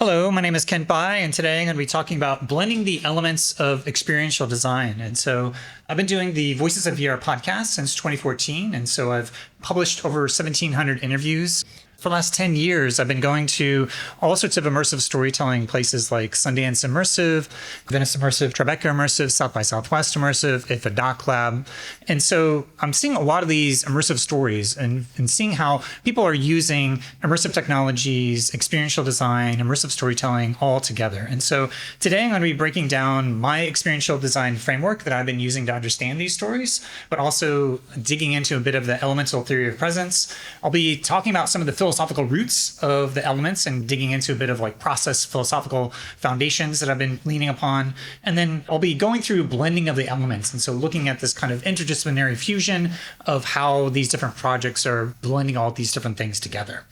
Hello, my name is Kent Bai, and today I'm going to be talking about blending the elements of experiential design. And so I've been doing the Voices of VR podcast since 2014, and so I've published over 1,700 interviews. For the last 10 years, I've been going to all sorts of immersive storytelling places like Sundance Immersive, Venice Immersive, Tribeca Immersive, South by Southwest Immersive, IFA Doc Lab. And so I'm seeing a lot of these immersive stories and seeing how people are using immersive technologies, experiential design, immersive storytelling all together. And so today I'm going to be breaking down my experiential design framework that I've been using to understand these stories, but also digging into a bit of the elemental theory of presence. I'll be talking about some of the philosophical roots of the elements and digging into a bit of like process philosophical foundations that I've been leaning upon. And then I'll be going through blending of the elements. And so looking at this kind of interdisciplinary fusion of how these different projects are blending all these different things together.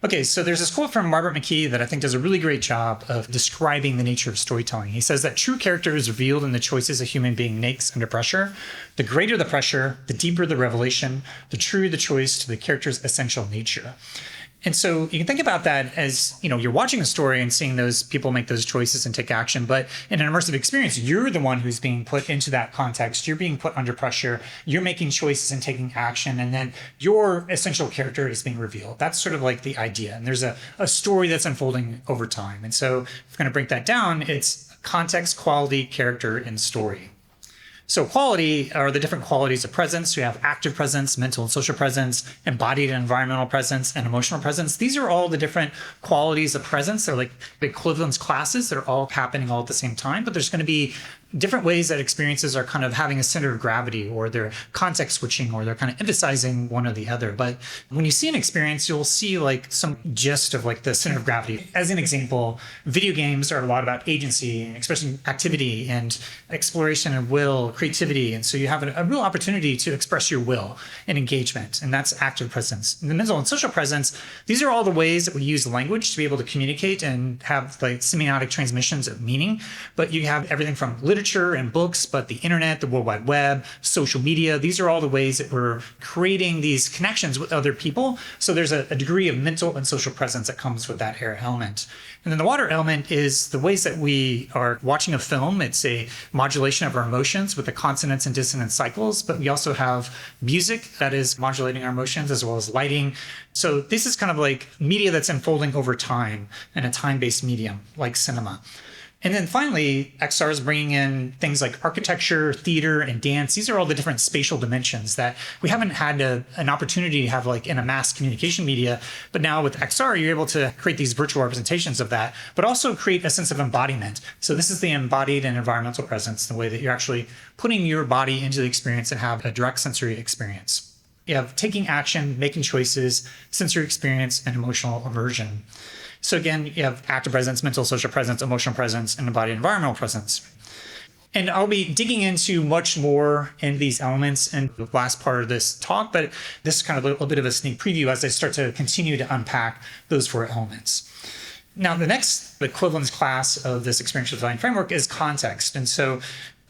Okay, so there's this quote from Robert McKee that I think does a really great job of describing the nature of storytelling. He says that true character is revealed in the choices a human being makes under pressure. The greater the pressure, the deeper the revelation, the truer the choice to the character's essential nature. And so you can think about that as, you're watching a story and seeing those people make those choices and take action. But in an immersive experience, you're the one who's being put into that context. You're being put under pressure. You're making choices and taking action. And then your essential character is being revealed. That's sort of like the idea. And there's a story that's unfolding over time. And so if we're going to break that down, it's context, quality, character, and story. So quality are the different qualities of presence. We have active presence, mental and social presence, embodied and environmental presence, and emotional presence. These are all the different qualities of presence. They're like equivalence classes that are all happening all at the same time, but there's going to be different ways that experiences are kind of having a center of gravity, or they're context switching, or they're kind of emphasizing one or the other. But when you see an experience, you'll see like some gist of like the center of gravity. As an example, video games are a lot about agency and expressing activity and exploration and will, creativity. And so you have a real opportunity to express your will and engagement, and that's active presence. And the mental and social presence, these are all the ways that we use language to be able to communicate and have like semiotic transmissions of meaning. But you have everything from literature and books, but the internet, the World Wide Web, social media, these are all the ways that we're creating these connections with other people. So there's a degree of mental and social presence that comes with that air element. And then the water element is the ways that we are watching a film. It's a modulation of our emotions with the consonance and dissonance cycles, but we also have music that is modulating our emotions, as well as lighting. So this is kind of like media that's unfolding over time in a time-based medium like cinema. And then finally, XR is bringing in things like architecture, theater, and dance. These are all the different spatial dimensions that we haven't had an opportunity to have like in a mass communication media. But now with XR, you're able to create these virtual representations of that, but also create a sense of embodiment. So this is the embodied and environmental presence, the way that you're actually putting your body into the experience and have a direct sensory experience. You have taking action, making choices, sensory experience, and emotional immersion. So again, you have active presence, mental, social presence, emotional presence, and embodied environmental presence. And I'll be digging into much more in these elements in the last part of this talk, but this is kind of a little bit of a sneak preview as I start to continue to unpack those four elements. Now, the next equivalence class of this experiential design framework is context. And so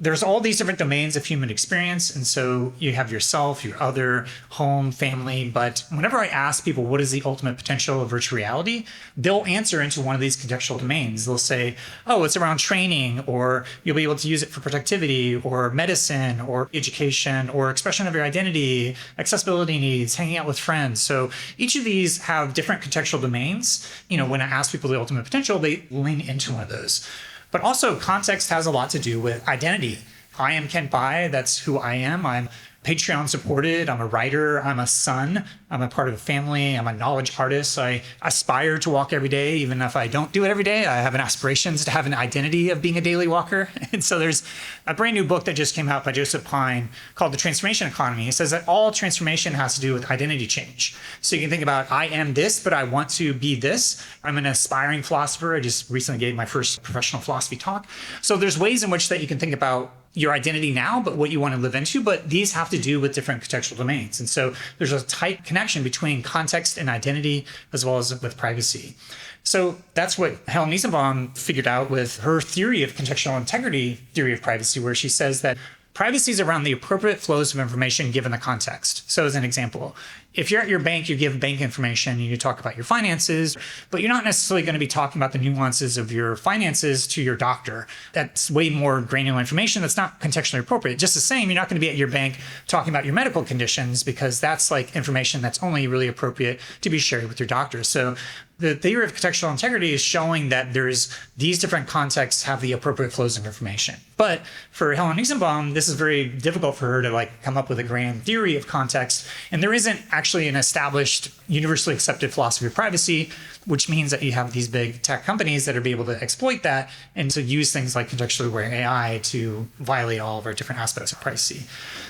there's all these different domains of human experience. And so you have yourself, your other, home, family. But whenever I ask people, what is the ultimate potential of virtual reality? They'll answer into one of these contextual domains. They'll say, oh, it's around training, or you'll be able to use it for productivity, or medicine, or education, or expression of your identity, accessibility needs, hanging out with friends. So each of these have different contextual domains. When I ask people the ultimate potential, they lean into one of those. But also context has a lot to do with identity. I am Kent Bai, that's who I am. I'm Patreon supported, I'm a writer, I'm a son, I'm a part of a family, I'm a knowledge artist. I aspire to walk every day, even if I don't do it every day. I have an aspirations to have an identity of being a daily walker. And so there's a brand new book that just came out by Joseph Pine called The Transformation Economy. He says that all transformation has to do with identity change. So you can think about, I am this, but I want to be this. I'm an aspiring philosopher. I just recently gave my first professional philosophy talk. So there's ways in which that you can think about your identity now, but what you want to live into, but these have to do with different contextual domains. And so there's a tight connection between context and identity, as well as with privacy. So that's what Helen Niesenbaum figured out with her theory of contextual integrity, theory of privacy, where she says that privacy is around the appropriate flows of information given the context. So as an example, if you're at your bank, you give bank information, you talk about your finances, but you're not necessarily going to be talking about the nuances of your finances to your doctor. That's way more granular information that's not contextually appropriate. Just the same, you're not going to be at your bank talking about your medical conditions because that's like information that's only really appropriate to be shared with your doctor. So the theory of contextual integrity is showing that there's these different contexts have the appropriate flows of information. But for Helen Nixenbaum, this is very difficult for her to like come up with a grand theory of context. And there isn't actually an established, universally accepted philosophy of privacy, which means that you have these big tech companies that are able to exploit that and to use things like contextually aware AI to violate all of our different aspects of privacy.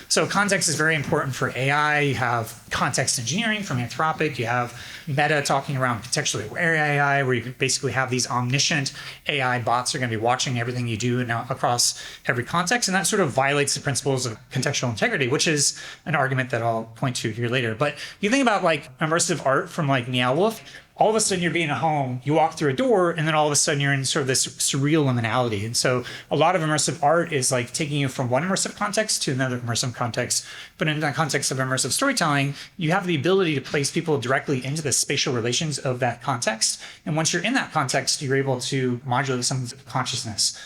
So context is very important for AI. You have context engineering from Anthropic. You have Meta talking around contextually aware AI, where you basically have these omniscient AI bots that are going to be watching everything you do now across every context. And that sort of violates the principles of contextual integrity, which is an argument that I'll point to here later. But you think about like immersive art from like Meow Wolf. All of a sudden you're being at home, you walk through a door, and then all of a sudden you're in sort of this surreal liminality. And so a lot of immersive art is like taking you from one immersive context to another immersive context. But in the context of immersive storytelling, you have the ability to place people directly into the spatial relations of that context. And once you're in that context, you're able to modulate some consciousness.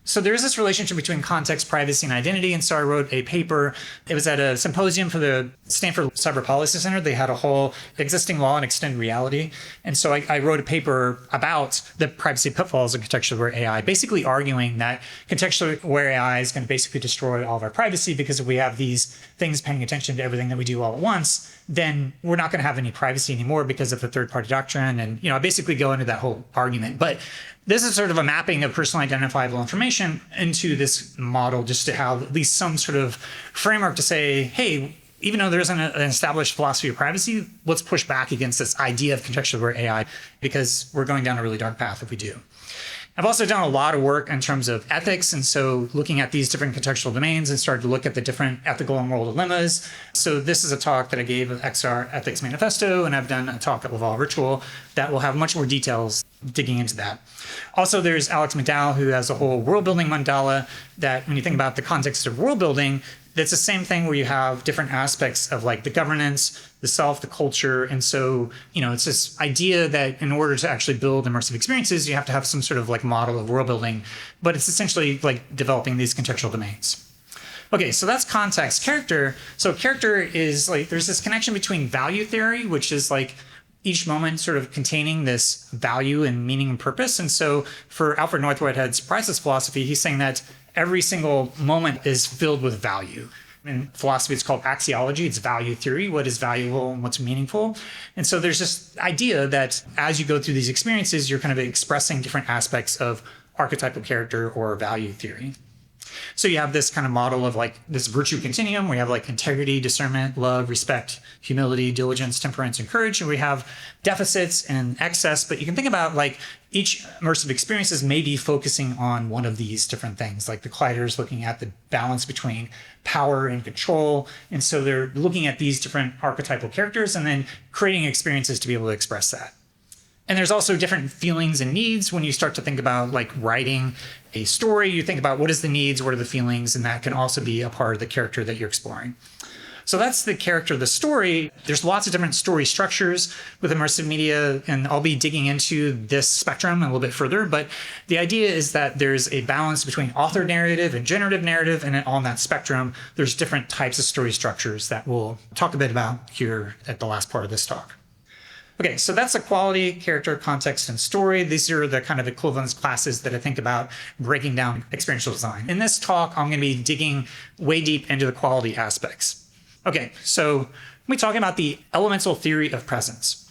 So there's this relationship between context, privacy, and identity. And so I wrote a paper. It was at a symposium for the Stanford Cyber Policy Center. They had a whole existing law and extended reality. And so I wrote a paper about the privacy pitfalls of contextually aware AI, basically arguing that contextually aware AI is going to basically destroy all of our privacy, because if we have these things paying attention to everything that we do all at once, then we're not going to have any privacy anymore because of the third-party doctrine. And, I basically go into that whole argument. But this is sort of a mapping of personally identifiable information into this model, just to have at least some sort of framework to say, hey, even though there isn't an established philosophy of privacy, let's push back against this idea of contextual aware AI, because we're going down a really dark path if we do. I've also done a lot of work in terms of ethics, and so looking at these different contextual domains and started to look at the different ethical and moral dilemmas. So this is a talk that I gave at XR Ethics Manifesto, and I've done a talk at Laval Ritual that will have much more details digging into that. Also, there's Alex McDowell, who has a whole world building mandala that, when you think about the context of world building, that's the same thing where you have different aspects of like the governance, the self, the culture. And so, it's this idea that in order to actually build immersive experiences, you have to have some sort of like model of world building, but it's essentially like developing these contextual domains. Okay, so that's context. Character. So character is like, there's this connection between value theory, which is like each moment sort of containing this value and meaning and purpose. And so for Alfred North Whitehead's priceless philosophy, he's saying that every single moment is filled with value. In philosophy, it's called axiology. It's value theory. What is valuable and what's meaningful? And so there's this idea that as you go through these experiences, you're kind of expressing different aspects of archetypal character or value theory. So you have this kind of model of like this virtue continuum where you have like integrity, discernment, love, respect, humility, diligence, temperance, and courage. And we have deficits and excess, but you can think about like each immersive experiences may be focusing on one of these different things. Like the collider is looking at the balance between power and control. And so they're looking at these different archetypal characters and then creating experiences to be able to express that. And there's also different feelings and needs when you start to think about like writing a story. You think about what is the needs, what are the feelings, and that can also be a part of the character that you're exploring. So that's the character of the story. There's lots of different story structures with immersive media, and I'll be digging into this spectrum a little bit further. But the idea is that there's a balance between author narrative and generative narrative, and on that spectrum, there's different types of story structures that we'll talk a bit about here at the last part of this talk. Okay, so that's equality, character, context, and story. These are the kind of equivalence classes that I think about breaking down experiential design. In this talk, I'm going to be digging way deep into the quality aspects. Okay, so we're talking about the elemental theory of presence.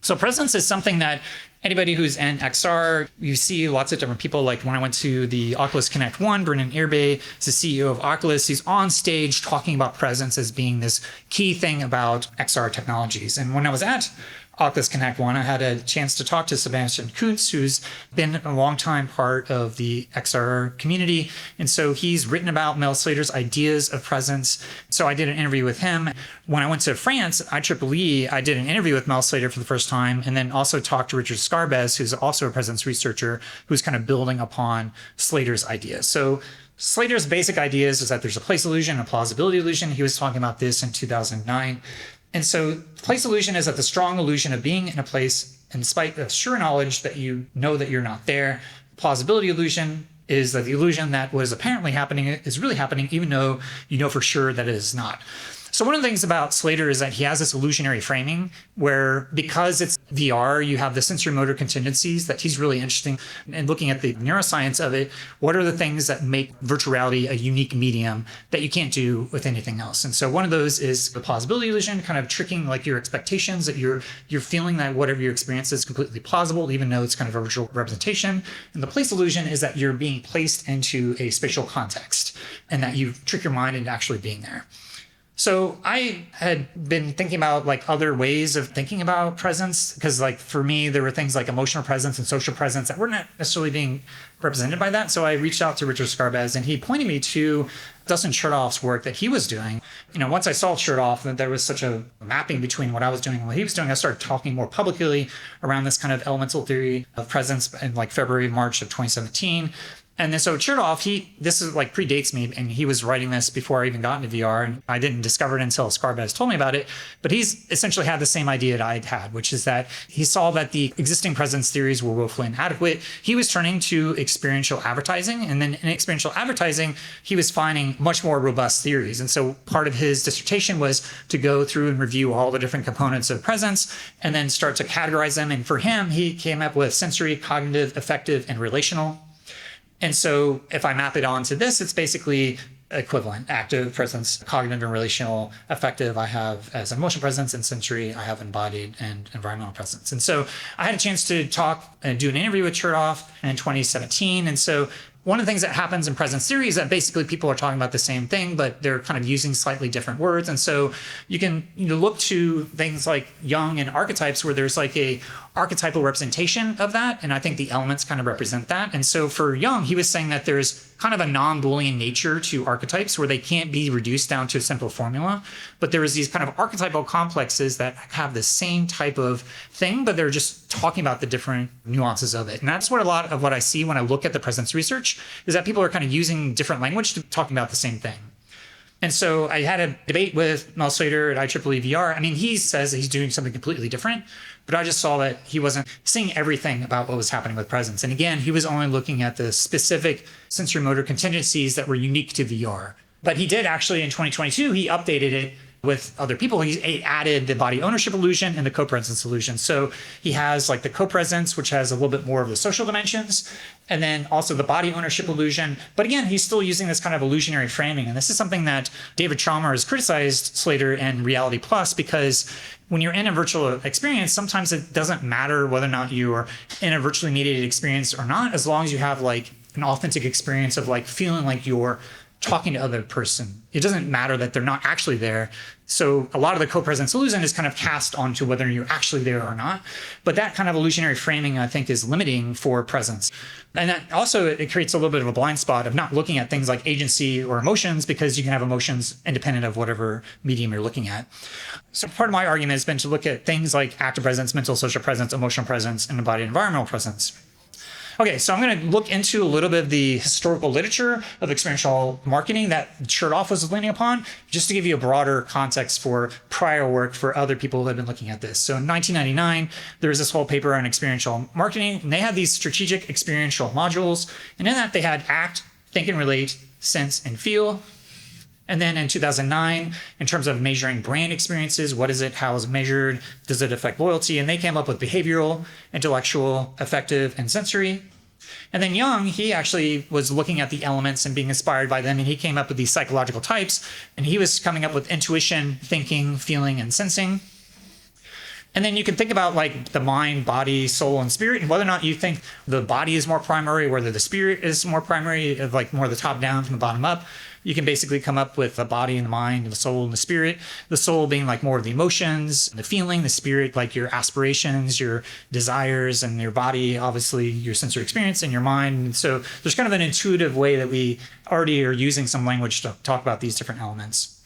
So presence is something that anybody who's in XR, you see lots of different people. Like when I went to the Oculus Connect 1, Brendan Irbay is the CEO of Oculus. He's on stage talking about presence as being this key thing about XR technologies. And when I was at Oculus Connect 1, I had a chance to talk to Sebastian Kuntz, who's been a longtime part of the XR community. And so he's written about Mel Slater's ideas of presence. So I did an interview with him. When I went to France, IEEE, I did an interview with Mel Slater for the first time, and then also talked to Richard Skarbez, who's also a presence researcher, who's kind of building upon Slater's ideas. So Slater's basic ideas is that there's a place illusion, a plausibility illusion. He was talking about this in 2009. And so place illusion is that the strong illusion of being in a place in spite of sure knowledge that you know that you're not there. Plausibility illusion is that the illusion that what is apparently happening is really happening, even though you know for sure that it is not. So one of the things about Slater is that he has this illusionary framing where, because it's VR, you have the sensory motor contingencies that he's really interesting in looking at the neuroscience of it. What are the things that make virtual reality a unique medium that you can't do with anything else? And so one of those is the plausibility illusion, kind of tricking like your expectations, that you're feeling that whatever your experience is completely plausible, even though it's kind of a virtual representation. And the place illusion is that you're being placed into a spatial context and that you trick your mind into actually being there. So I had been thinking about like other ways of thinking about presence, because like for me, there were things like emotional presence and social presence that were not necessarily being represented by that. So I reached out to Richard Skarbez, and he pointed me to Dustin Chertoff's work that he was doing. Once I saw Chertoff, that there was such a mapping between what I was doing and what he was doing, I started talking more publicly around this kind of elemental theory of presence in like February, March of 2017. And then so Chertoff, this is like predates me, and he was writing this before I even got into VR, and I didn't discover it until Skarbez told me about it. But he's essentially had the same idea that I'd had, which is that he saw that the existing presence theories were woefully inadequate. He was turning to experiential advertising, and then in experiential advertising, he was finding much more robust theories. And so part of his dissertation was to go through and review all the different components of presence and then start to categorize them. And for him, he came up with sensory, cognitive, affective, and relational. And so if I map it onto this, it's basically equivalent: active presence, cognitive and relational. Affective I have as emotional presence, and sensory I have embodied and environmental presence. And so I had a chance to talk and do an interview with Chertoff in 2017. And so one of the things that happens in presence theory is that basically people are talking about the same thing, but they're kind of using slightly different words. And so you can look to things like Jung and archetypes, where there's like a archetypal representation of that. And I think the elements kind of represent that. And so for Jung, he was saying that there's kind of a non-Boolean nature to archetypes where they can't be reduced down to a simple formula. But there was these kind of archetypal complexes that have the same type of thing, but they're just talking about the different nuances of it. And that's what a lot of what I see when I look at the presence research, is that people are kind of using different language to talking about the same thing. And so I had a debate with Mel Slater at IEEE VR. I mean, he says that he's doing something completely different, but I just saw that he wasn't seeing everything about what was happening with presence. And again, he was only looking at the specific sensory motor contingencies that were unique to VR. But he did actually, in 2022, he updated it with other people. He added the body ownership illusion and the co-presence illusion. So he has like the co-presence, which has a little bit more of the social dimensions, and then also the body ownership illusion. But again, he's still using this kind of illusionary framing. And this is something that David Chalmers criticized Slater and Reality Plus, because when you're in a virtual experience, sometimes it doesn't matter whether or not you're in a virtually mediated experience or not, as long as you have like an authentic experience of like feeling like you're talking to other person. It doesn't matter that they're not actually there. So a lot of the co-presence illusion is kind of cast onto whether you're actually there or not. But that kind of illusionary framing, I think, is limiting for presence. And that also, it creates a little bit of a blind spot of not looking at things like agency or emotions, because you can have emotions independent of whatever medium you're looking at. So part of my argument has been to look at things like active presence, mental social presence, emotional presence, and embodied environmental presence. Okay, so I'm going to look into a little bit of the historical literature of experiential marketing that Chertoff was leaning upon, just to give you a broader context for prior work for other people who have been looking at this. So in 1999, there was this whole paper on experiential marketing, and they had these strategic experiential modules. And in that, they had act, think and relate, sense and feel. And then in 2009, in terms of measuring brand experiences, what is it? How is it measured? Does it affect loyalty? And they came up with behavioral, intellectual, affective, and sensory. And then Jung, he actually was looking at the elements and being inspired by them. And he came up with these psychological types. And he was coming up with intuition, thinking, feeling, and sensing. And then you can think about like the mind, body, soul, and spirit, and whether or not you think the body is more primary, whether the spirit is more primary, like more the top down from the bottom up. You can basically come up with the body and the mind and the soul and the spirit. The soul being like more of the emotions, the feeling, the spirit, like your aspirations, your desires, and your body, obviously your sensory experience, and your mind. And so there's kind of an intuitive way that we already are using some language to talk about these different elements.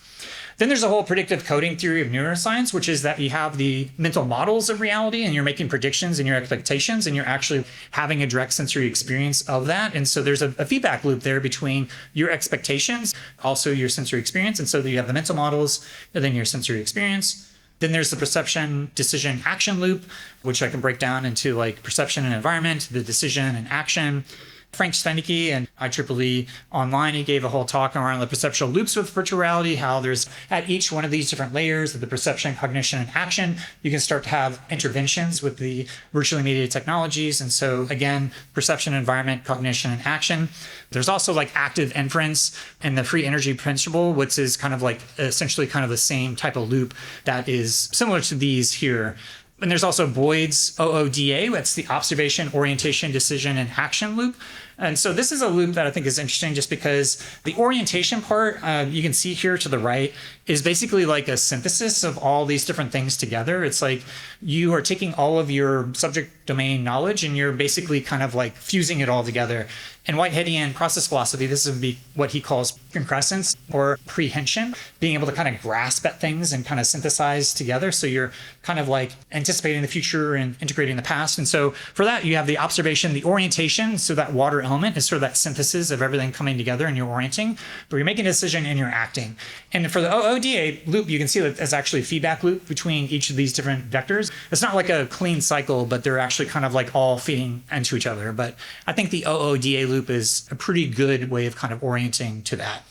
Then there's a whole predictive coding theory of neuroscience, which is that you have the mental models of reality and you're making predictions and your expectations and you're actually having a direct sensory experience of that. And so there's a feedback loop there between your expectations, also your sensory experience. And so you have the mental models and then your sensory experience. Then there's the perception, decision, action loop, which I can break down into like perception and environment, the decision and action. Frank Steinecke and IEEE online, he gave a whole talk around the perceptual loops with virtual reality, how there's at each one of these different layers of the perception, cognition, and action, you can start to have interventions with the virtually mediated technologies. And so again, perception, environment, cognition, and action. There's also like active inference and the free energy principle, which is kind of like essentially kind of the same type of loop that is similar to these here. And there's also Boyd's OODA, that's the observation, orientation, decision, and action loop. And so this is a loop that I think is interesting just because the orientation part, you can see here to the right, is basically like a synthesis of all these different things together. It's like you are taking all of your subject domain knowledge and you're basically kind of like fusing it all together. In Whiteheadian process philosophy, this would be what he calls concrescence or prehension, being able to kind of grasp at things and kind of synthesize together. So you're kind of like anticipating the future and integrating the past. And so for that, you have the observation, the orientation. So that water element is sort of that synthesis of everything coming together and you're orienting, but you're making a decision and you're acting. And for the OODA loop, you can see that there's actually a feedback loop between each of these different vectors. It's not like a clean cycle, but they're actually kind of like all feeding into each other. But I think the OODA loop is a pretty good way of kind of orienting to that.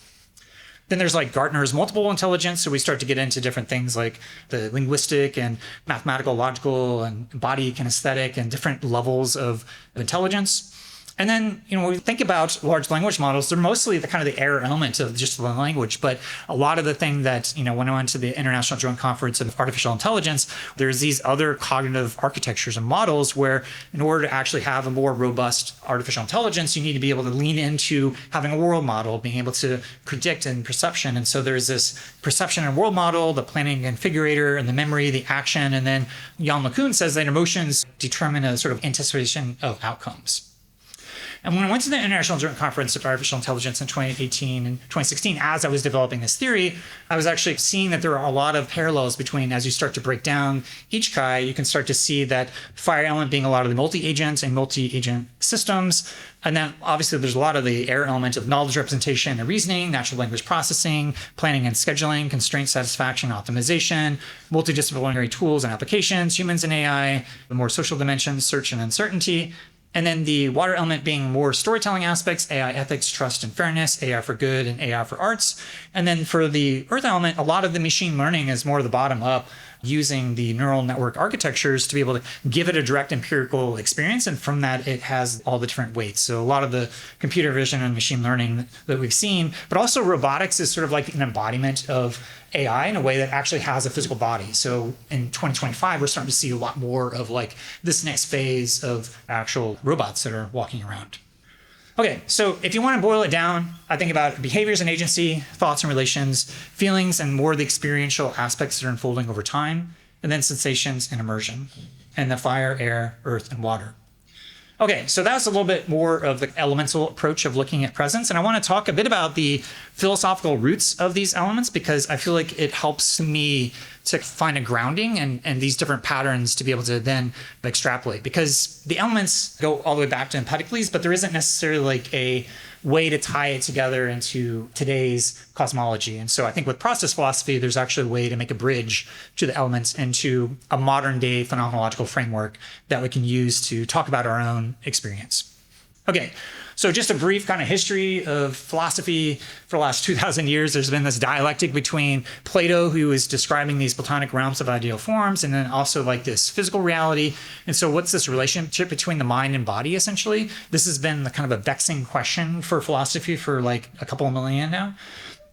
Then there's like Gartner's multiple intelligence. So we start to get into different things like the linguistic and mathematical, logical, and body kinesthetic and different levels of intelligence. And then, when we think about large language models, they're mostly the kind of the error element of just the language. But a lot of the thing that, when I went to the International Joint Conference of Artificial Intelligence, there's these other cognitive architectures and models where in order to actually have a more robust artificial intelligence, you need to be able to lean into having a world model, being able to predict and perception. And so there's this perception and world model, the planning configurator, and the memory, the action. And then Jan LeCun says that emotions determine a sort of anticipation of outcomes. And when I went to the International Joint Conference of Artificial Intelligence in 2018 and 2016, as I was developing this theory, I was actually seeing that there are a lot of parallels between, as you start to break down each Chi, you can start to see that fire element being a lot of the multi-agent and multi-agent systems. And then obviously there's a lot of the error element of knowledge representation and reasoning, natural language processing, planning and scheduling, constraint satisfaction, optimization, multidisciplinary tools and applications, humans and AI, the more social dimensions, search and uncertainty. And then the water element being more storytelling aspects, AI ethics, trust and fairness, AI for good, and AI for arts. And then for the earth element, a lot of the machine learning is more the bottom up, using the neural network architectures to be able to give it a direct empirical experience. And from that, it has all the different weights. So a lot of the computer vision and machine learning that we've seen, but also robotics is sort of like an embodiment of AI in a way that actually has a physical body. So in 2025, we're starting to see a lot more of like this next phase of actual robots that are walking around. Okay, so if you want to boil it down, I think about behaviors and agency, thoughts and relations, feelings, and more of the experiential aspects that are unfolding over time, and then sensations and immersion, and the fire, air, earth, and water. Okay, so that's a little bit more of the elemental approach of looking at presence. And I want to talk a bit about the philosophical roots of these elements because I feel like it helps me to find a grounding and these different patterns to be able to then extrapolate. Because the elements go all the way back to Empedocles, but there isn't necessarily like a way to tie it together into today's cosmology. And so I think with process philosophy, there's actually a way to make a bridge to the elements into a modern day phenomenological framework that we can use to talk about our own experience. Okay, so just a brief kind of history of philosophy. For the last 2,000 years, there's been this dialectic between Plato, who is describing these Platonic realms of ideal forms, and then also like this physical reality. And so what's this relationship between the mind and body, essentially? This has been the kind of a vexing question for philosophy for like a couple of millennia now.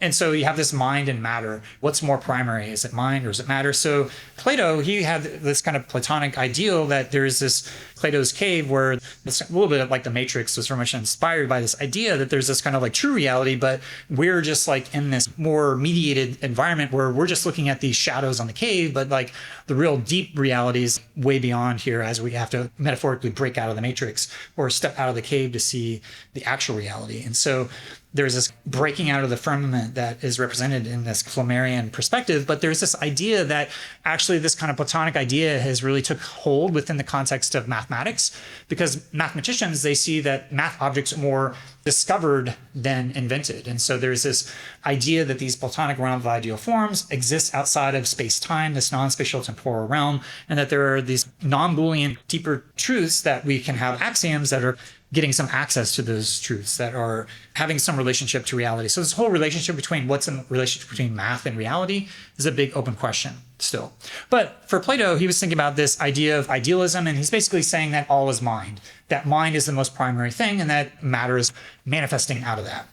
And so you have this mind and matter. What's more primary? Is it mind or is it matter? So Plato, he had this kind of Platonic ideal that there's this Plato's cave where it's a little bit like the Matrix was very much inspired by this idea that there's this kind of like true reality, but we're just like in this more mediated environment where we're just looking at these shadows on the cave, but like the real deep reality is way beyond here as we have to metaphorically break out of the Matrix or step out of the cave to see the actual reality. And so there's this breaking out of the firmament that is represented in this Flammarian perspective. But there's this idea that actually this kind of Platonic idea has really took hold within the context of mathematics, because mathematicians, they see that math objects are more discovered than invented. And so there's this idea that these Platonic realm of ideal forms exist outside of space-time, this non-spatial temporal realm, and that there are these non-Boolean deeper truths that we can have axioms that are getting some access to those truths, that are having some relationship to reality. So this whole relationship between what's in the relationship between math and reality is a big open question still. But for Plato, he was thinking about this idea of idealism, and he's basically saying that all is mind, that mind is the most primary thing, and that matter is manifesting out of that.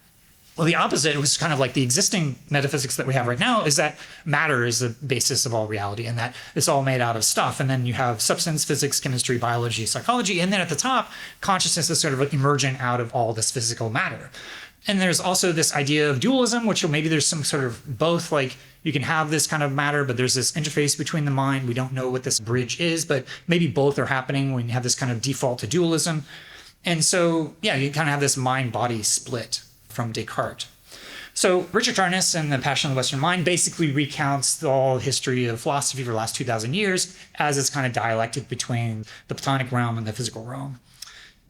Well, the opposite was kind of like the existing metaphysics that we have right now, is that matter is the basis of all reality, and that it's all made out of stuff. And then you have substance, physics, chemistry, biology, psychology. And then at the top, consciousness is sort of like emerging out of all this physical matter. And there's also this idea of dualism, which maybe there's some sort of both, like you can have this kind of matter, but there's this interface between the mind. We don't know what this bridge is, but maybe both are happening when you have this kind of default to dualism. And so, yeah, you kind of have this mind-body split from Descartes. So Richard Tarnas in The Passion of the Western Mind basically recounts the whole history of philosophy for the last 2,000 years as this kind of dialectic between the Platonic realm and the physical realm.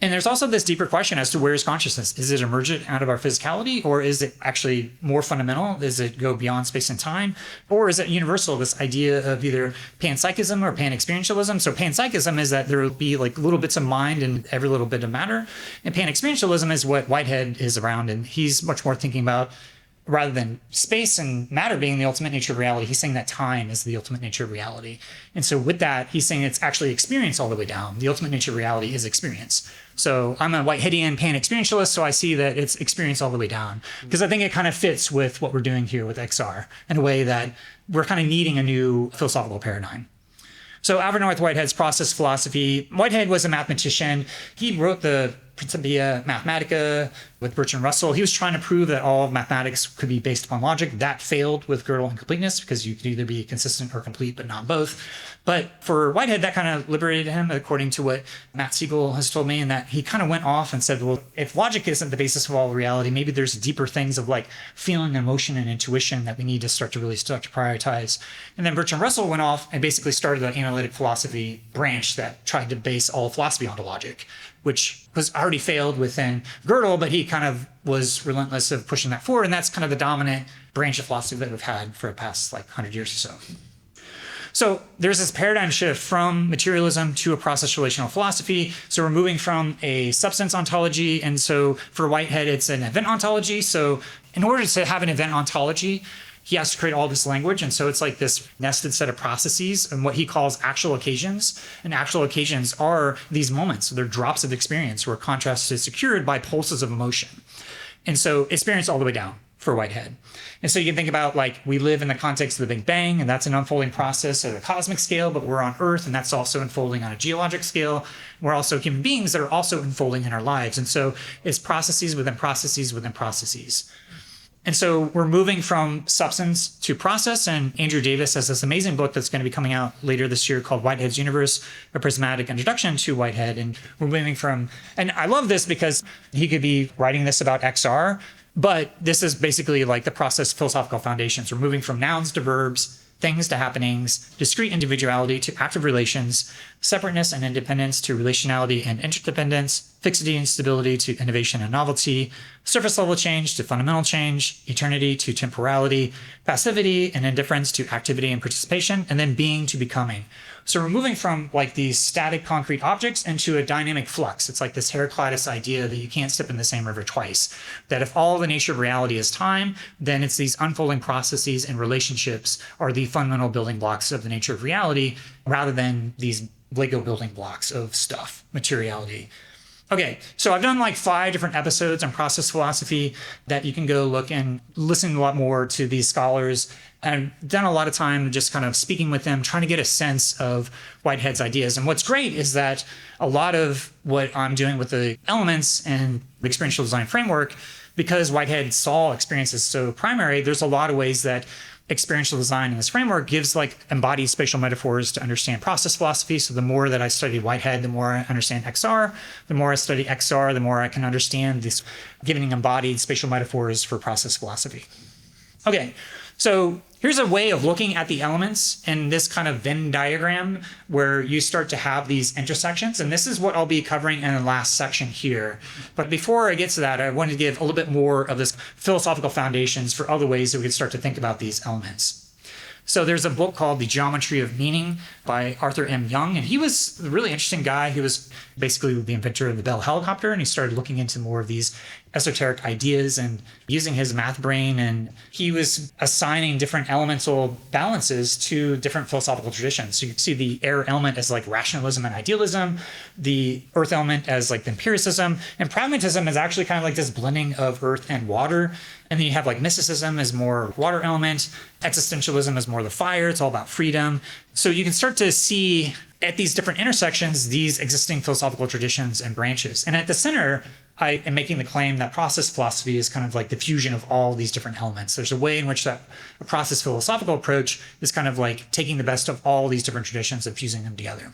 And there's also this deeper question as to where is consciousness? Is it emergent out of our physicality, or is it actually more fundamental? Does it go beyond space and time? Or is it universal, this idea of either panpsychism or panexperientialism? So panpsychism is that there will be like little bits of mind in every little bit of matter. And panexperientialism is what Whitehead is around. And he's much more thinking about, rather than space and matter being the ultimate nature of reality, he's saying that time is the ultimate nature of reality. And so with that, he's saying it's actually experience all the way down. The ultimate nature of reality is experience. So I'm a Whiteheadian pan-experientialist, so I see that it's experience all the way down. Because I think it kind of fits with what we're doing here with XR in a way that we're kind of needing a new philosophical paradigm. So Alfred North Whitehead's process philosophy. Whitehead was a mathematician. He wrote the Principia Mathematica with Bertrand Russell. He was trying to prove that all of mathematics could be based upon logic. That failed with Gödel and completeness, because you could either be consistent or complete, but not both. But for Whitehead, that kind of liberated him, according to what Matt Siegel has told me, and that he kind of went off and said, well, if logic isn't the basis of all reality, maybe there's deeper things of like feeling, emotion, and intuition that we need to start to prioritize. And then Bertrand Russell went off and basically started an analytic philosophy branch that tried to base all philosophy onto logic, which was already failed within Gödel, but he kind of was relentless of pushing that forward. And that's kind of the dominant branch of philosophy that we've had for the past like 100 years or so. So there's this paradigm shift from materialism to a process-relational philosophy. So we're moving from a substance ontology. And so for Whitehead, it's an event ontology. So in order to have an event ontology, he has to create all this language. And so it's like this nested set of processes and what he calls actual occasions. And actual occasions are these moments. So they're drops of experience where contrast is secured by pulses of emotion. And so experience all the way down for Whitehead. And so you can think about, like, we live in the context of the Big Bang, and that's an unfolding process at a cosmic scale, but we're on Earth, and that's also unfolding on a geologic scale. We're also human beings that are also unfolding in our lives. And so it's processes within processes within processes. And so we're moving from substance to process. And Andrew Davis has this amazing book that's going to be coming out later this year called Whitehead's Universe, A Prismatic Introduction to Whitehead. And we're moving from, and I love this because he could be writing this about XR, but this is basically like the process philosophical foundations. We're moving from nouns to verbs, things to happenings, discrete individuality to active relations, separateness and independence to relationality and interdependence, fixity and stability to innovation and novelty, surface level change to fundamental change, eternity to temporality, passivity and indifference to activity and participation, and then being to becoming. So we're moving from like these static concrete objects into a dynamic flux. It's like this Heraclitus idea that you can't step in the same river twice. That if all the nature of reality is time, then it's these unfolding processes and relationships are the fundamental building blocks of the nature of reality, rather than these Lego building blocks of stuff, materiality. Okay, so I've done like 5 different episodes on process philosophy that you can go look and listen a lot more to these scholars. I've done a lot of time just kind of speaking with them, trying to get a sense of Whitehead's ideas. And what's great is that a lot of what I'm doing with the elements and the experiential design framework, because Whitehead saw experience as so primary, there's a lot of ways that experiential design in this framework gives like embodied spatial metaphors to understand process philosophy. So the more that I study Whitehead, the more I understand XR. The more I study XR, the more I can understand this giving embodied spatial metaphors for process philosophy. Okay, so here's a way of looking at the elements in this kind of Venn diagram where you start to have these intersections. And this is what I'll be covering in the last section here. But before I get to that, I want to give a little bit more of this philosophical foundations for other ways that we could start to think about these elements. So there's a book called The Geometry of Meaning by Arthur M. Young, and he was a really interesting guy. He was basically the inventor of the Bell helicopter, and he started looking into more of these esoteric ideas and using his math brain, and he was assigning different elemental balances to different philosophical traditions. So you can see the air element as like rationalism and idealism, the earth element as like empiricism, and pragmatism is actually kind of like this blending of earth and water. And then you have like mysticism as more water element, existentialism as more the fire, it's all about freedom. So you can start to see at these different intersections, these existing philosophical traditions and branches. And at the center, I am making the claim that process philosophy is kind of like the fusion of all these different elements. There's a way in which that a process philosophical approach is kind of like taking the best of all these different traditions and fusing them together.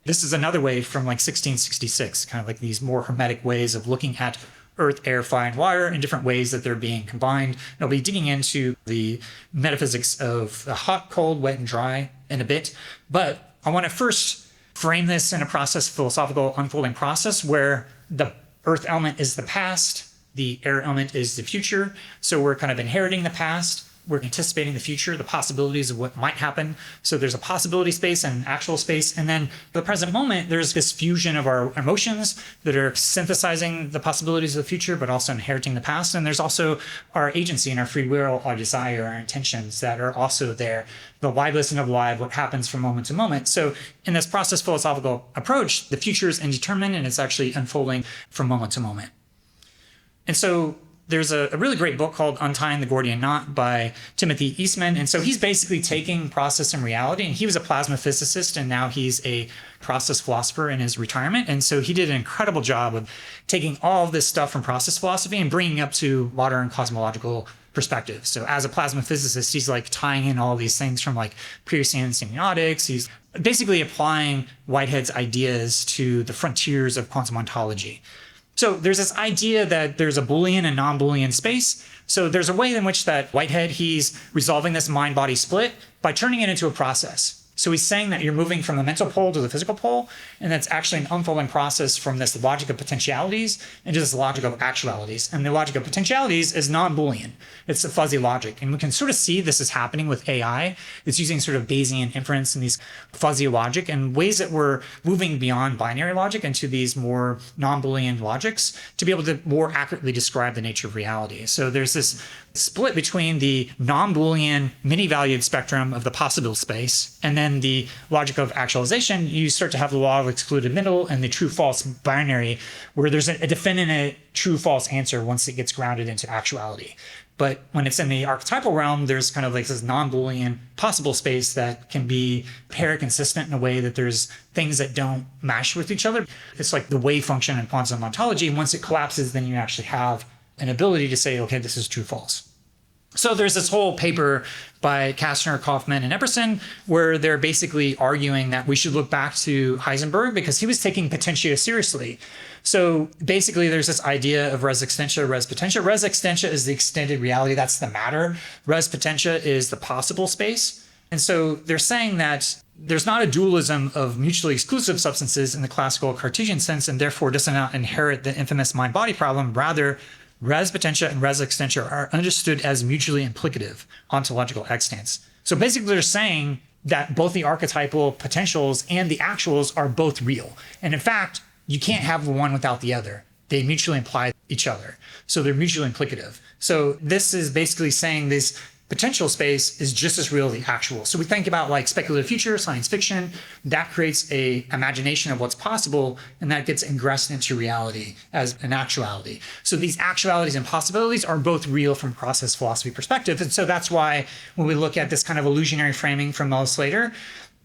This is another way from like 1666, kind of like these more hermetic ways of looking at earth, air, fire, and water in different ways that they're being combined. And I'll be digging into the metaphysics of the hot, cold, wet, and dry in a bit. But I want to first frame this in a process philosophical unfolding process where the earth element is the past, the air element is the future. So we're kind of inheriting the past. We're anticipating the future, the possibilities of what might happen. So there's a possibility space and an actual space. And then the present moment, there's this fusion of our emotions that are synthesizing the possibilities of the future, but also inheriting the past. And there's also our agency and our free will, our desire, our intentions that are also there. The liveless and alive, what happens from moment to moment. So in this process philosophical approach, the future is indeterminate and it's actually unfolding from moment to moment. And so there's a really great book called Untying the Gordian Knot by Timothy Eastman. And so he's basically taking process and reality, and he was a plasma physicist, and now he's a process philosopher in his retirement. And so he did an incredible job of taking all of this stuff from process philosophy and bringing it up to modern cosmological perspective. So as a plasma physicist, he's like tying in all these things from like Peircean semiotics. He's basically applying Whitehead's ideas to the frontiers of quantum ontology. So there's this idea that there's a Boolean and non-Boolean space. So there's a way in which that Whitehead, he's resolving this mind-body split by turning it into a process. So he's saying that you're moving from the mental pole to the physical pole, and that's actually an unfolding process from this logic of potentialities into this logic of actualities. And the logic of potentialities is non-Boolean. It's a fuzzy logic. And we can sort of see this is happening with AI. It's using sort of Bayesian inference and these fuzzy logic and ways that we're moving beyond binary logic into these more non-Boolean logics to be able to more accurately describe the nature of reality. So there's this split between the non-Boolean many-valued spectrum of the possible space and then the logic of actualization. You start to have the law of excluded middle and the true-false binary where there's a definite true-false answer once it gets grounded into actuality. But when it's in the archetypal realm, there's kind of like this non-Boolean possible space that can be paraconsistent in a way that there's things that don't match with each other. It's like the wave function in quantum ontology. Once it collapses, then you actually have an ability to say, okay, this is true, false. So there's this whole paper by Kastner, Kaufman, and Epperson where they're basically arguing that we should look back to Heisenberg because he was taking potentia seriously. So basically there's this idea of res extensia, res potentia. Res extensia is the extended reality, that's the matter. Res potentia is the possible space. And so they're saying that there's not a dualism of mutually exclusive substances in the classical Cartesian sense, and therefore does not inherit the infamous mind-body problem. Rather, res potentia and res extensia are understood as mutually implicative ontological extents. So basically they're saying that both the archetypal potentials and the actuals are both real. And in fact, you can't have one without the other. They mutually imply each other. So they're mutually implicative. So this is basically saying this potential space is just as real as the actual. So we think about like speculative future, science fiction, that creates a imagination of what's possible, and that gets ingressed into reality as an actuality. So these actualities and possibilities are both real from process philosophy perspective. And so that's why when we look at this kind of illusionary framing from Slater,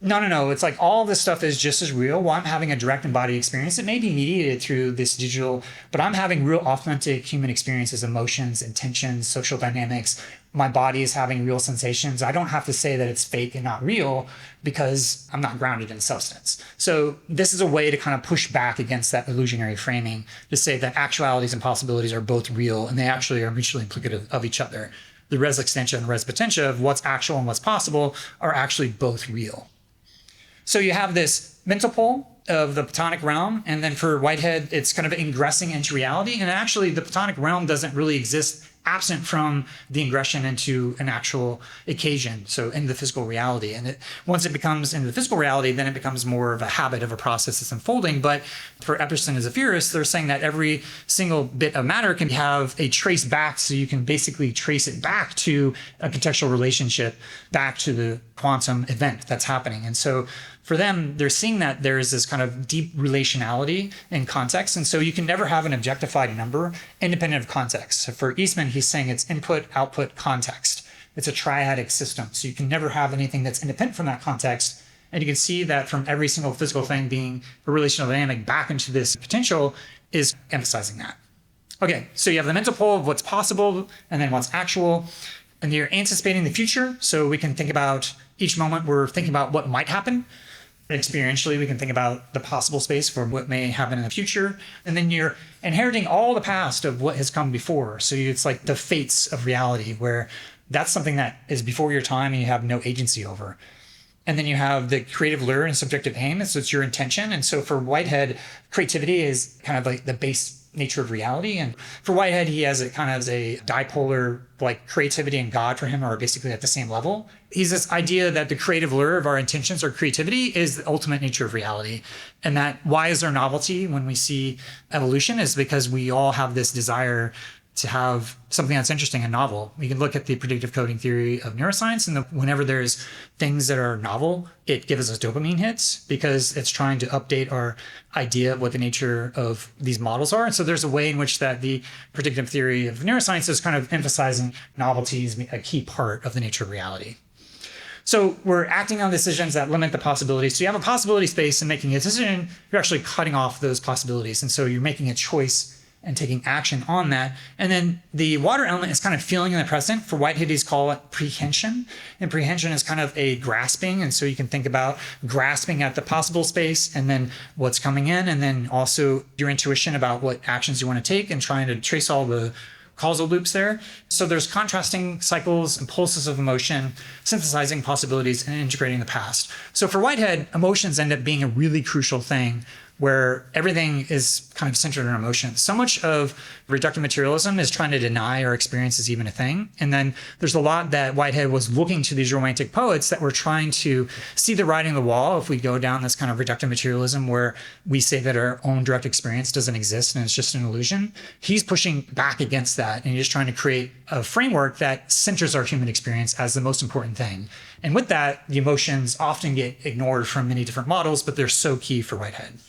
No. It's like all this stuff is just as real. Well, I'm having a direct embodied experience. It may be mediated through this digital, but I'm having real authentic human experiences, emotions, intentions, social dynamics. My body is having real sensations. I don't have to say that it's fake and not real because I'm not grounded in substance. So this is a way to kind of push back against that illusionary framing to say that actualities and possibilities are both real and they actually are mutually implicative of each other. The res extension and res potentia of what's actual and what's possible are actually both real. So you have this mental pole of the Platonic realm, and then for Whitehead, it's kind of ingressing into reality. And actually, the Platonic realm doesn't really exist absent from the ingression into an actual occasion, so in the physical reality. And once it becomes in the physical reality, then it becomes more of a habit of a process that's unfolding. But for Epperson as a theorist, they're saying that every single bit of matter can have a trace back, so you can basically trace it back to a contextual relationship, back to the quantum event that's happening. And so for them, they're seeing that there is this kind of deep relationality in context. And so you can never have an objectified number independent of context. So for Eastman, he's saying it's input, output, context. It's a triadic system. So you can never have anything that's independent from that context. And you can see that from every single physical thing being a relational dynamic back into this potential is emphasizing that. Okay, so you have the mental pole of what's possible and then what's actual. And you're anticipating the future. So we can think about each moment, we're thinking about what might happen. Experientially, we can think about the possible space for what may happen in the future. And then you're inheriting all the past of what has come before. So it's like the fates of reality, where that's something that is before your time and you have no agency over. And then you have the creative lure and subjective aim. So it's your intention. And so for Whitehead, creativity is kind of like the base nature of reality. And for Whitehead, he has it kind of as a dipolar, like creativity and God for him are basically at the same level. He's this idea that the creative lure of our intentions or creativity is the ultimate nature of reality. And that why is there novelty when we see evolution is because we all have this desire to have something that's interesting and novel. We can look at the predictive coding theory of neuroscience, and whenever there's things that are novel, it gives us dopamine hits because it's trying to update our idea of what the nature of these models are. And so there's a way in which that the predictive theory of neuroscience is kind of emphasizing novelty as a key part of the nature of reality. So we're acting on decisions that limit the possibilities. So you have a possibility space and making a decision, you're actually cutting off those possibilities. And so you're making a choice and taking action on that. And then the water element is kind of feeling in the present. For Whitehead, he's called it prehension. And prehension is kind of a grasping. And so you can think about grasping at the possible space and then what's coming in, and then also your intuition about what actions you want to take and trying to trace all the causal loops there. So there's contrasting cycles and pulses of emotion, synthesizing possibilities and integrating the past. So for Whitehead, emotions end up being a really crucial thing where everything is kind of centered on emotion. So much of reductive materialism is trying to deny our experience is even a thing. And then there's a lot that Whitehead was looking to these romantic poets that were trying to see the writing on the wall if we go down this kind of reductive materialism where we say that our own direct experience doesn't exist and it's just an illusion. He's pushing back against that, and he's trying to create a framework that centers our human experience as the most important thing. And with that, the emotions often get ignored from many different models, but they're so key for Whitehead.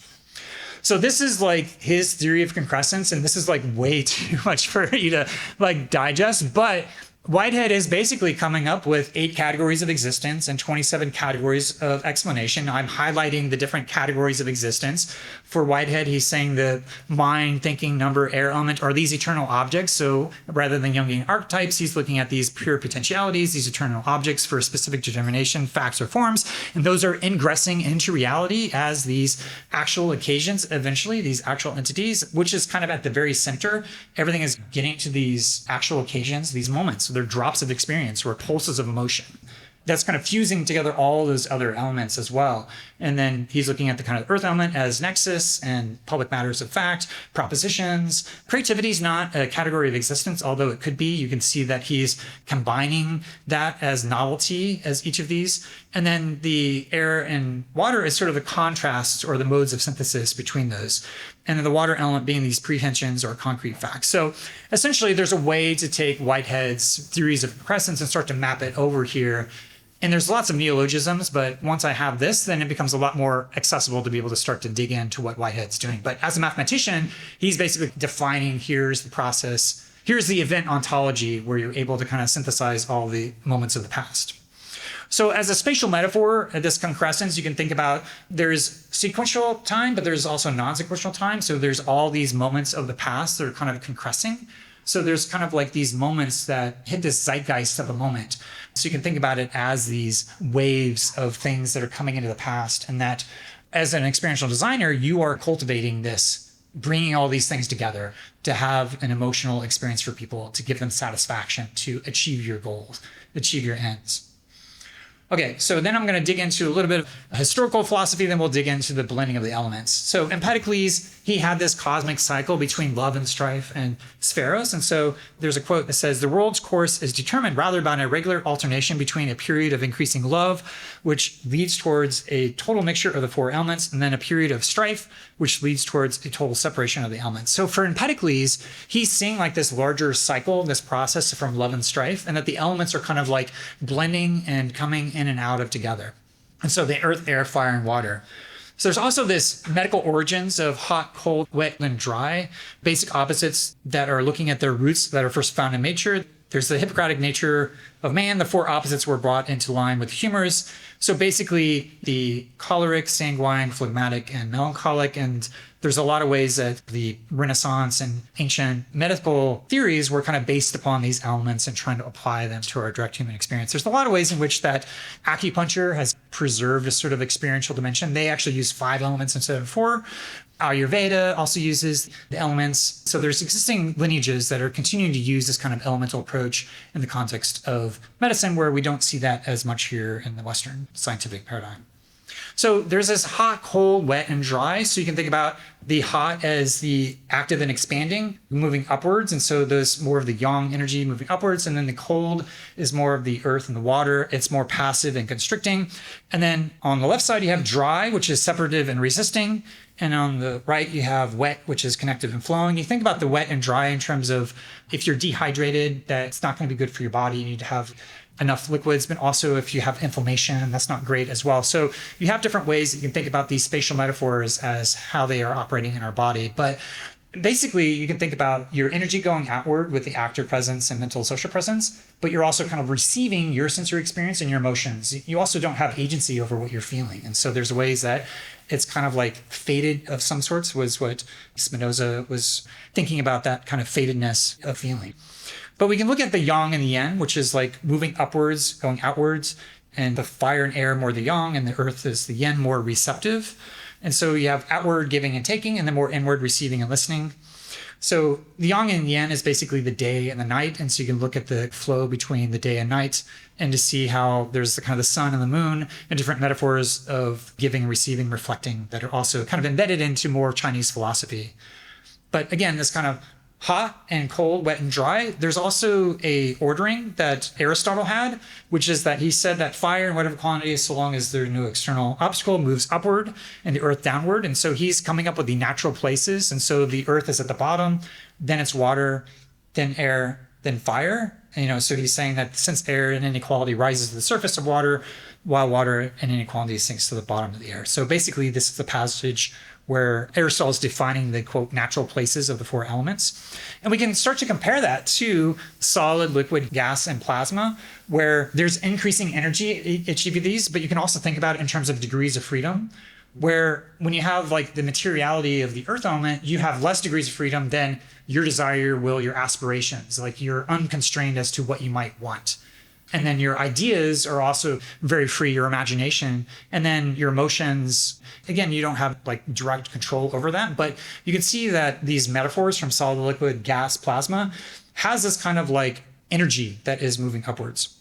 So this is like his theory of concrescence, and this is like way too much for you to like digest, but Whitehead is basically coming up with 8 categories of existence and 27 categories of explanation. I'm highlighting the different categories of existence. For Whitehead, he's saying the mind, thinking, number, air element are these eternal objects. So rather than Jungian archetypes, he's looking at these pure potentialities, these eternal objects for a specific determination, facts or forms. And those are ingressing into reality as these actual occasions, eventually, these actual entities, which is kind of at the very center. Everything is getting to these actual occasions, these moments. They're drops of experience or pulses of emotion. That's kind of fusing together all those other elements as well. And then he's looking at the kind of earth element as nexus and public matters of fact, propositions. Creativity is not a category of existence, although it could be. You can see that he's combining that as novelty as each of these. And then the air and water is sort of the contrast or the modes of synthesis between those. And then the water element being these prehensions or concrete facts. So essentially, there's a way to take Whitehead's theories of concrescence and start to map it over here. And there's lots of neologisms, but once I have this, then it becomes a lot more accessible to be able to start to dig into what Whitehead's doing. But as a mathematician, he's basically defining here's the process, here's the event ontology where you're able to kind of synthesize all the moments of the past. So as a spatial metaphor, this concrescence, you can think about there's sequential time, but there's also non-sequential time. So there's all these moments of the past that are kind of concressing. So there's kind of like these moments that hit this zeitgeist of a moment. So you can think about it as these waves of things that are coming into the past, and that as an experiential designer, you are cultivating this, bringing all these things together to have an emotional experience for people, to give them satisfaction, to achieve your goals, achieve your ends. Okay, so then I'm going to dig into a little bit of historical philosophy, then we'll dig into the blending of the elements. So Empedocles, he had this cosmic cycle between love and strife and spheros. And so there's a quote that says, the world's course is determined rather by an irregular alternation between a period of increasing love, which leads towards a total mixture of the four elements, and then a period of strife, which leads towards a total separation of the elements. So for Empedocles, he's seeing like this larger cycle, this process from love and strife, and that the elements are kind of like blending and coming in and out of together. And so the earth, air, fire, and water. So there's also this medical origins of hot, cold, wet, and dry, basic opposites that are looking at their roots that are first found in nature. There's the Hippocratic nature of man. The four opposites were brought into line with humors. So basically the choleric, sanguine, phlegmatic, and melancholic. And there's a lot of ways that the Renaissance and ancient medical theories were kind of based upon these elements and trying to apply them to our direct human experience. There's a lot of ways in which that acupuncture has preserved a sort of experiential dimension. They actually use 5 elements instead of 4. Ayurveda also uses the elements. So there's existing lineages that are continuing to use this kind of elemental approach in the context of medicine, where we don't see that as much here in the Western scientific paradigm. So there's this hot, cold, wet, and dry. So you can think about the hot as the active and expanding, moving upwards. And so there's more of the yang energy moving upwards. And then the cold is more of the earth and the water. It's more passive and constricting. And then on the left side, you have dry, which is separative and resisting. And on the right, you have wet, which is connective and flowing. You think about the wet and dry in terms of if you're dehydrated, that's not going to be good for your body. You need to have enough liquids, but also if you have inflammation, that's not great as well. So you have different ways that you can think about these spatial metaphors as how they are operating in our body. But basically, you can think about your energy going outward with the active presence and mental social presence, but you're also kind of receiving your sensory experience and your emotions. You also don't have agency over what you're feeling. And so there's ways that it's kind of like fated of some sorts, was what Spinoza was thinking about, that kind of fatedness of feeling. But we can look at the yang and the yin, which is like moving upwards, going outwards, and the fire and air more the yang, and the earth is the yin, more receptive. And so you have outward giving and taking, and then more inward receiving and listening. So the yang and yin is basically the day and the night. And so you can look at the flow between the day and night and to see how there's the kind of the sun and the moon and different metaphors of giving, receiving, reflecting that are also kind of embedded into more Chinese philosophy. But again, this kind of hot and cold, wet and dry. There's also a ordering that Aristotle had, which is that he said that fire in whatever quantity, so long as there's no external obstacle, moves upward and the earth downward. And so he's coming up with the natural places. And so the earth is at the bottom, then it's water, then air, then fire. And, so he's saying that since air and inequality rises to the surface of water, while water and inequality sinks to the bottom of the air. So basically, this is the passage where Aristotle is defining the, quote, natural places of the 4 elements. And we can start to compare that to solid, liquid, gas, and plasma, where there's increasing energy each of these, but you can also think about it in terms of degrees of freedom, where when you have like the materiality of the earth element, you have less degrees of freedom than your desire, your will, your aspirations. Like you're unconstrained as to what you might want. And then your ideas are also very free, your imagination. And then your emotions, again, you don't have like direct control over that. But you can see that these metaphors from solid, liquid, gas, plasma has this kind of like energy that is moving upwards.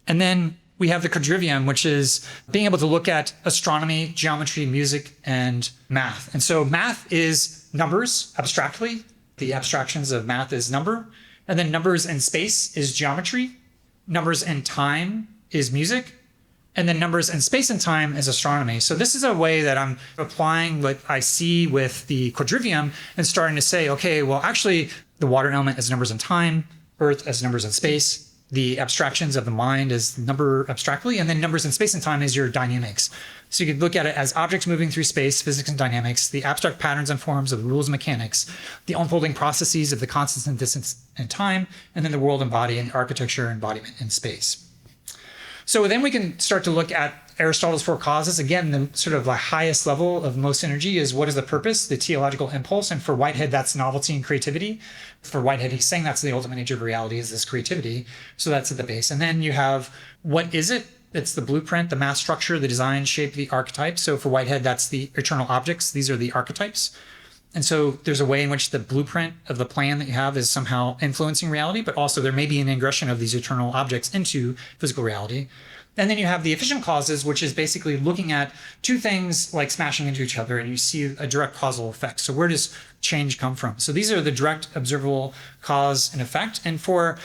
And then we have the quadrivium, which is being able to look at astronomy, geometry, music, and math. And so math is numbers abstractly. The abstractions of math is number. And then numbers in space is geometry. Numbers in time is music, and then numbers in space and time is astronomy. So this is a way that I'm applying what I see with the quadrivium and starting to say, okay, well, actually, the water element is numbers in time, earth as numbers in space, the abstractions of the mind is number abstractly, and then numbers in space and time is your dynamics. So you could look at it as objects moving through space, physics and dynamics, the abstract patterns and forms of the rules of mechanics, the unfolding processes of the constants and distance and time, and then the world and body and architecture embodiment in space. So then we can start to look at Aristotle's four causes. Again, the sort of the highest level of most energy is what is the purpose, the teleological impulse. And for Whitehead, that's novelty and creativity. For Whitehead, he's saying that's the ultimate nature of reality is this creativity. So that's at the base. And then you have, what is it? It's the blueprint, the mass structure, the design, shape, the archetype. So for Whitehead, that's the eternal objects. These are the archetypes. And so there's a way in which the blueprint of the plan that you have is somehow influencing reality, but also there may be an ingression of these eternal objects into physical reality. And then you have the efficient causes, which is basically looking at two things like smashing into each other, and you see a direct causal effect. So where does change come from? So these are the direct observable cause and effect. And for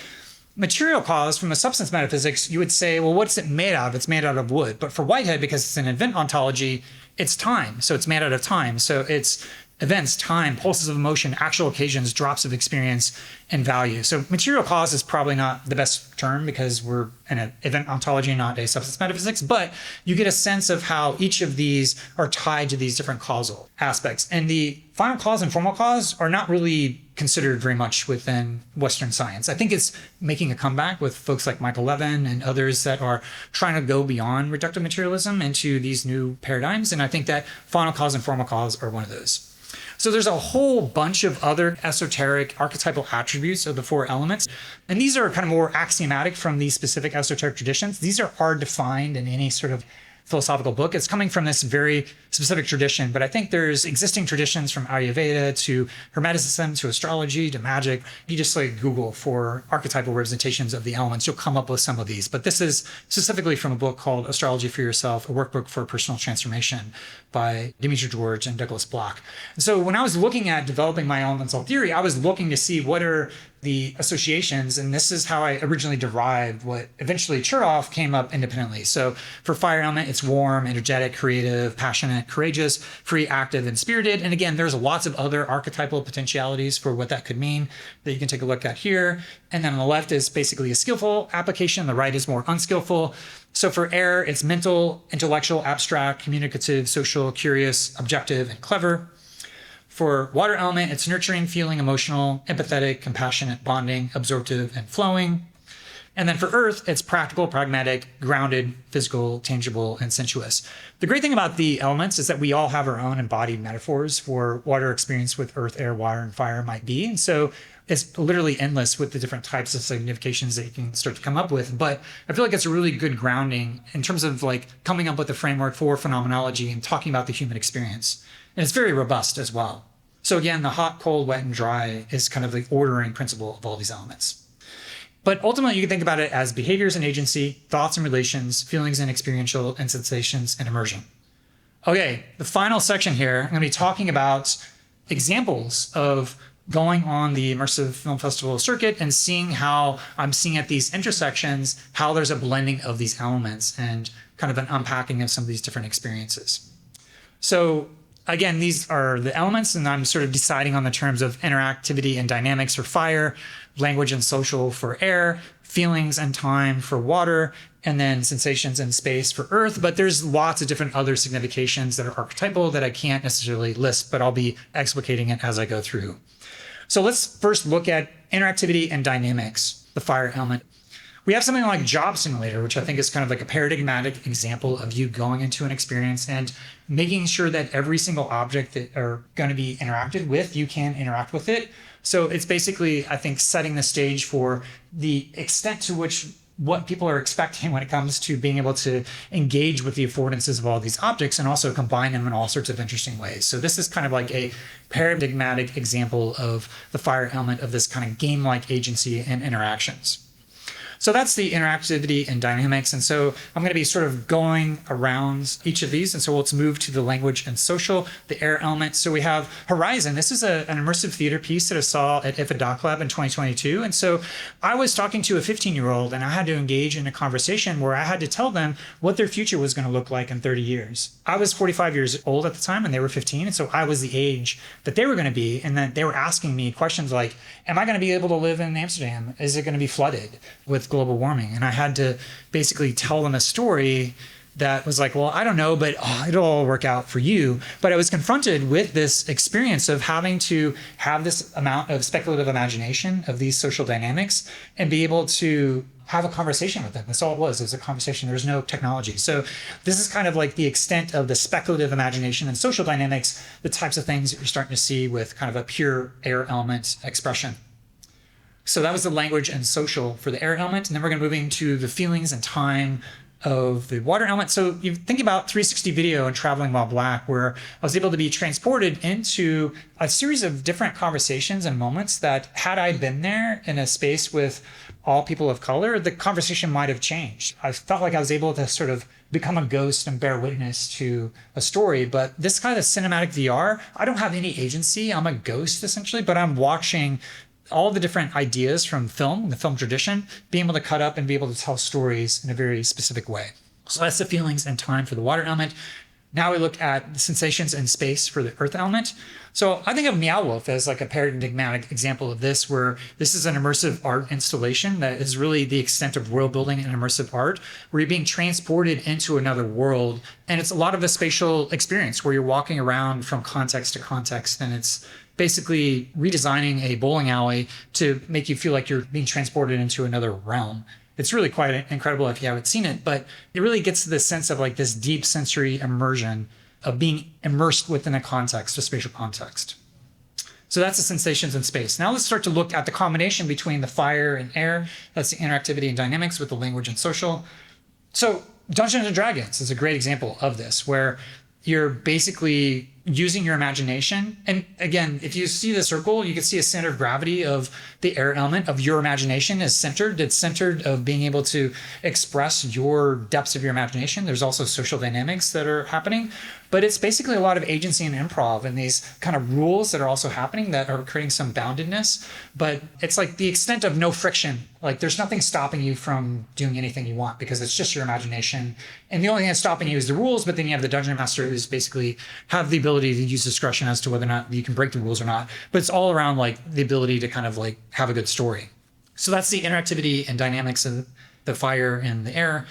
material cause from a substance metaphysics, you would say, well, what's it made out of? It's made out of wood. But for Whitehead, because it's an event ontology, it's time. So it's made out of time. So it's events, time, pulses of emotion, actual occasions, drops of experience, and value. So material cause is probably not the best term because we're in an event ontology, not a substance metaphysics, but you get a sense of how each of these are tied to these different causal aspects. And the final cause and formal cause are not really considered very much within Western science. I think it's making a comeback with folks like Michael Levin and others that are trying to go beyond reductive materialism into these new paradigms. And I think that final cause and formal cause are one of those. So there's a whole bunch of other esoteric archetypal attributes of the four elements. And these are kind of more axiomatic from these specific esoteric traditions. These are hard to find in any sort of philosophical book. It's coming from this very specific tradition, but I think there's existing traditions from Ayurveda to Hermeticism to astrology to magic. You just like Google for archetypal representations of the elements, you'll come up with some of these. But this is specifically from a book called Astrology for Yourself, a workbook for personal transformation by Dimitri George and Douglas Block. And so when I was looking at developing my elemental theory, I was looking to see what are the associations, and this is how I originally derived what eventually Chertoff came up independently. So for fire element, it's warm, energetic, creative, passionate, courageous, free, active, and spirited. And again, there's lots of other archetypal potentialities for what that could mean that you can take a look at here. And then on the left is basically a skillful application. The right is more unskillful. So for air, it's mental, intellectual, abstract, communicative, social, curious, objective, and clever. For water element, it's nurturing, feeling, emotional, empathetic, compassionate, bonding, absorptive, and flowing. And then for earth, it's practical, pragmatic, grounded, physical, tangible, and sensuous. The great thing about the elements is that we all have our own embodied metaphors for what our experience with earth, air, water, and fire might be. And so it's literally endless with the different types of significations that you can start to come up with. But I feel like it's a really good grounding in terms of like coming up with a framework for phenomenology and talking about the human experience. And it's very robust as well. So again, the hot, cold, wet, and dry is kind of the ordering principle of all these elements. But ultimately, you can think about it as behaviors and agency, thoughts and relations, feelings and experiential, and sensations and immersion. Okay, the final section here, I'm going to be talking about examples of going on the immersive film festival circuit and seeing how I'm seeing at these intersections, how there's a blending of these elements and kind of an unpacking of some of these different experiences. So again, these are the elements, and I'm sort of deciding on the terms of interactivity and dynamics for fire, language and social for air, feelings and time for water, and then sensations and space for earth. But there's lots of different other significations that are archetypal that I can't necessarily list, but I'll be explicating it as I go through. So let's first look at interactivity and dynamics, the fire element. We have something like Job Simulator, which I think is kind of like a paradigmatic example of you going into an experience and making sure that every single object that are going to be interacted with, you can interact with it. So it's basically, I think, setting the stage for the extent to which what people are expecting when it comes to being able to engage with the affordances of all these objects and also combine them in all sorts of interesting ways. So this is kind of like a paradigmatic example of the fire element of this kind of game-like agency and interactions. So that's the interactivity and dynamics. And so I'm going to be sort of going around each of these. And so let's move to the language and social, the air element. So we have Horizon. This is an immersive theater piece that I saw at IFA Doc Lab in 2022. And so I was talking to a 15-year-old and I had to engage in a conversation where I had to tell them what their future was going to look like in 30 years. I was 45 years old at the time and they were 15. And so I was the age that they were going to be. And then they were asking me questions like, am I going to be able to live in Amsterdam? Is it going to be flooded with global warming? And I had to basically tell them a story that was like, well, I don't know, but it'll all work out for you. But I was confronted with this experience of having to have this amount of speculative imagination of these social dynamics and be able to have a conversation with them. That's all it was a conversation. There's no technology. So this is kind of like the extent of the speculative imagination and social dynamics, the types of things that you're starting to see with kind of a pure air element expression. So that was the language and social for the air element. And then we're going to move into the feelings and time of the water element. So you think about 360 video and Traveling While Black, where I was able to be transported into a series of different conversations and moments that, had I been there in a space with all people of color, the conversation might have changed. I felt like I was able to sort of become a ghost and bear witness to a story. But this kind of cinematic VR, I don't have any agency. I'm a ghost essentially, but I'm watching all the different ideas from film, the film tradition, being able to cut up and be able to tell stories in a very specific way. So that's the feelings and time for the water element. Now we look at the sensations and space for the earth element. So I think of Meow Wolf as like a paradigmatic example of this, where this is an immersive art installation that is really the extent of world building and immersive art, where you're being transported into another world. And it's a lot of a spatial experience where you're walking around from context to context, and it's basically redesigning a bowling alley to make you feel like you're being transported into another realm. It's really quite incredible if you haven't seen it, but it really gets to the sense of like this deep sensory immersion of being immersed within a context, a spatial context. So that's the sensations in space. Now let's start to look at the combination between the fire and air. That's the interactivity and dynamics with the language and social. So Dungeons and Dragons is a great example of this, where you're basically using your imagination. And again, if you see the circle, you can see a center of gravity of the air element of your imagination is centered. It's centered of being able to express your depths of your imagination. There's also social dynamics that are happening, but it's basically a lot of agency and improv and these kind of rules that are also happening that are creating some boundedness. But it's like the extent of no friction. Like there's nothing stopping you from doing anything you want because it's just your imagination. And the only thing that's stopping you is the rules, but then you have the dungeon master who's basically have the ability to use discretion as to whether or not you can break the rules or not. But it's all around like the ability to kind of like have a good story. So that's the interactivity and dynamics of the fire and the air.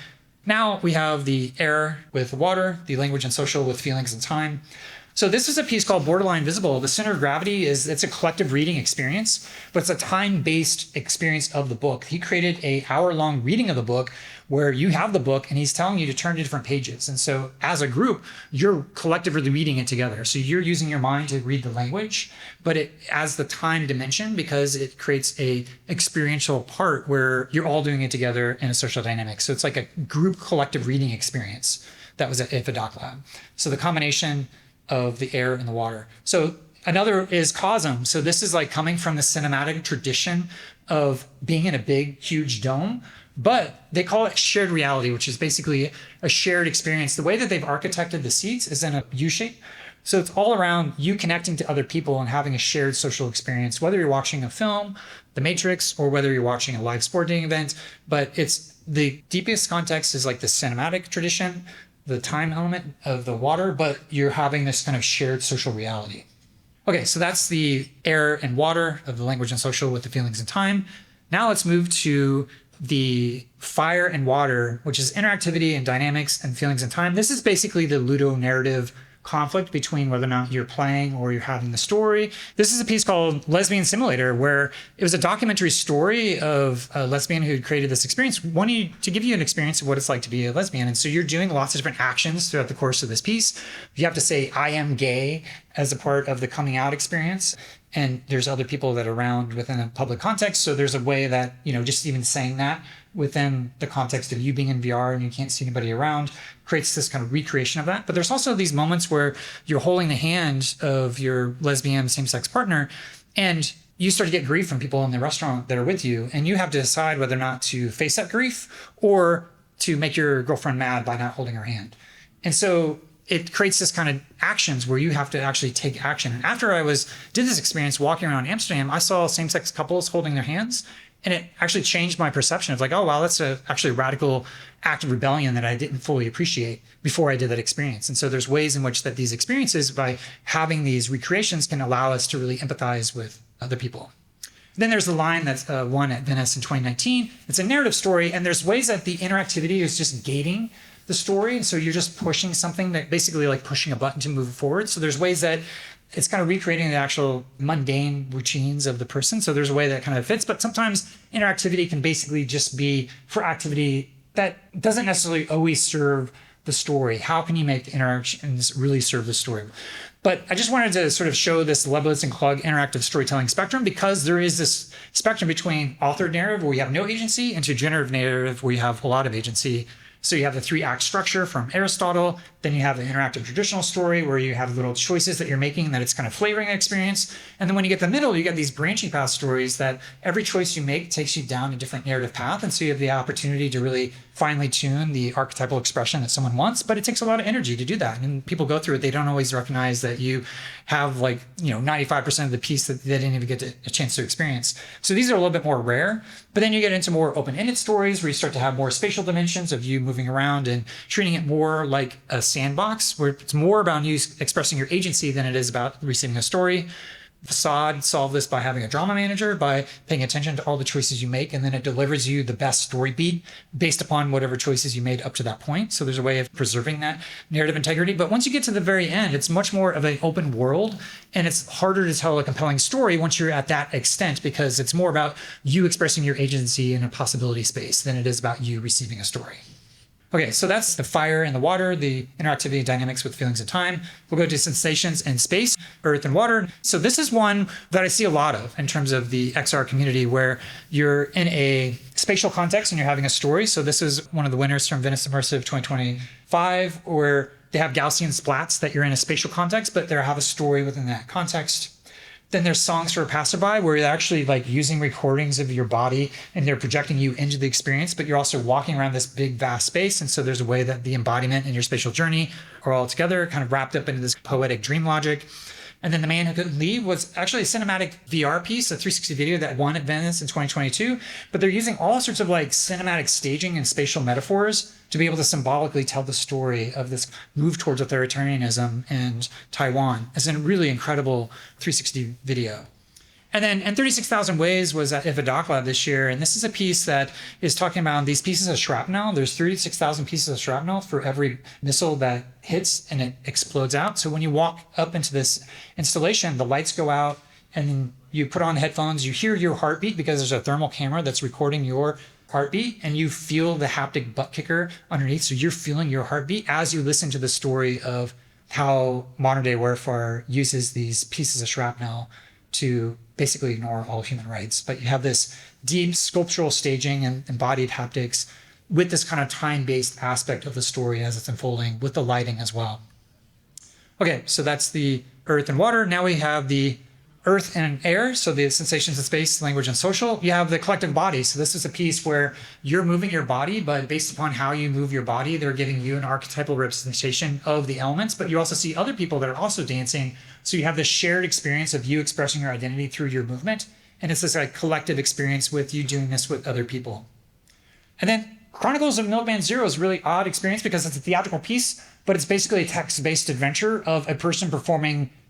Now we have the air with water, the language and social with feelings and time. So this is a piece called Borderline Visible. The center of gravity it's a collective reading experience, but it's a time-based experience of the book. He created a hour-long reading of the book where you have the book and he's telling you to turn to different pages. And so as a group, you're collectively reading it together. So you're using your mind to read the language, but it as the time dimension because it creates a experiential part where you're all doing it together in a social dynamic. So it's like a group collective reading experience that was at IFA Doc Lab. So the combination of the air and the water. So another is Cosm. So this is like coming from the cinematic tradition of being in a big, huge dome, but they call it shared reality, which is basically a shared experience. The way that they've architected the seats is in a U shape. So it's all around you connecting to other people and having a shared social experience, whether you're watching a film, The Matrix, or whether you're watching a live sporting event. But it's the deepest context is like the cinematic tradition, the time element of the water, but you're having this kind of shared social reality. Okay, so that's the air and water of the language and social with the feelings and time. Now let's move to the fire and water, which is interactivity and dynamics and feelings and time. This is basically the ludo-narrative conflict between whether or not you're playing or you're having the story. This is a piece called Lesbian Simulator, where it was a documentary story of a lesbian who created this experience, wanting to give you an experience of what it's like to be a lesbian. And so you're doing lots of different actions throughout the course of this piece. You have to say, I am gay as a part of the coming out experience. And there's other people that are around within a public context. So there's a way that, just even saying that within the context of you being in VR and you can't see anybody around creates this kind of recreation of that. But there's also these moments where you're holding the hand of your lesbian same-sex partner and you start to get grief from people in the restaurant that are with you. And you have to decide whether or not to face that grief or to make your girlfriend mad by not holding her hand. And so it creates this kind of actions where you have to actually take action. And after did this experience walking around Amsterdam, I saw same-sex couples holding their hands, and it actually changed my perception of like, oh, wow, that's actually a radical act of rebellion that I didn't fully appreciate before I did that experience. And so there's ways in which that these experiences, by having these recreations, can allow us to really empathize with other people. Then there's the line that's won at Venice in 2019. It's a narrative story, and there's ways that the interactivity is just gating the story. And so you're just pushing something that basically like pushing a button to move forward. So there's ways that it's kind of recreating the actual mundane routines of the person. So there's a way that kind of fits, but sometimes interactivity can basically just be for activity that doesn't necessarily always serve the story. How can you make interactions really serve the story? But I just wanted to sort of show this Lebowitz and Klug interactive storytelling spectrum, because there is this spectrum between authored narrative where you have no agency and to generative narrative where you have a lot of agency. So you have the 3-act structure from Aristotle. Then you have the interactive traditional story where you have little choices that you're making, that it's kind of flavoring an experience. And then when you get to the middle, you get these branching path stories that every choice you make takes you down a different narrative path. And so you have the opportunity to really finely tune the archetypal expression that someone wants, but it takes a lot of energy to do that. And people go through it, they don't always recognize that you have 95% of the piece that they didn't even get a chance to experience. So these are a little bit more rare, but then you get into more open-ended stories where you start to have more spatial dimensions of you moving around and treating it more like a sandbox, where it's more about you expressing your agency than it is about receiving a story. Facade solved this by having a drama manager, by paying attention to all the choices you make, and then it delivers you the best story beat based upon whatever choices you made up to that point. So there's a way of preserving that narrative integrity. But once you get to the very end, it's much more of an open world, and it's harder to tell a compelling story once you're at that extent, because it's more about you expressing your agency in a possibility space than it is about you receiving a story. Okay, so that's the fire and the water, the interactivity and dynamics with feelings and time. We'll go to sensations and space, earth and water. So this is one that I see a lot of in terms of the XR community, where you're in a spatial context and you're having a story. So this is one of the winners from Venice Immersive 2025, where they have Gaussian splats that you're in a spatial context, but they have a story within that context. Then there's songs for a passerby, where you're actually using recordings of your body and they're projecting you into the experience, but you're also walking around this big, vast space. And so there's a way that the embodiment and your spatial journey are all together, kind of wrapped up into this poetic dream logic. And then The Man Who Couldn't Leave was actually a cinematic VR piece, a 360 video that won at Venice in 2022. But they're using all sorts of cinematic staging and spatial metaphors to be able to symbolically tell the story of this move towards authoritarianism in Taiwan as a really incredible 360 video. And then and 36,000 Ways was at IFA Lab this year. And this is a piece that is talking about these pieces of shrapnel. There's 36,000 pieces of shrapnel for every missile that hits and it explodes out. So when you walk up into this installation, the lights go out and you put on headphones, you hear your heartbeat because there's a thermal camera that's recording your heartbeat, and you feel the haptic butt kicker underneath. So you're feeling your heartbeat as you listen to the story of how modern day warfare uses these pieces of shrapnel to basically ignore all human rights. But you have this deep sculptural staging and embodied haptics with this kind of time-based aspect of the story as it's unfolding, with the lighting as well. Okay, so that's the earth and water. Now we have the earth and air, so the sensations of space, language, and social. You have the collective body. So this is a piece where you're moving your body, but based upon how you move your body, they're giving you an archetypal representation of the elements. But you also see other people that are also dancing. So you have this shared experience of you expressing your identity through your movement. And it's this collective experience with you doing this with other people. And then Chronicles of Milkman Zero is a really odd experience because it's a theatrical piece, but it's basically a text-based adventure of a person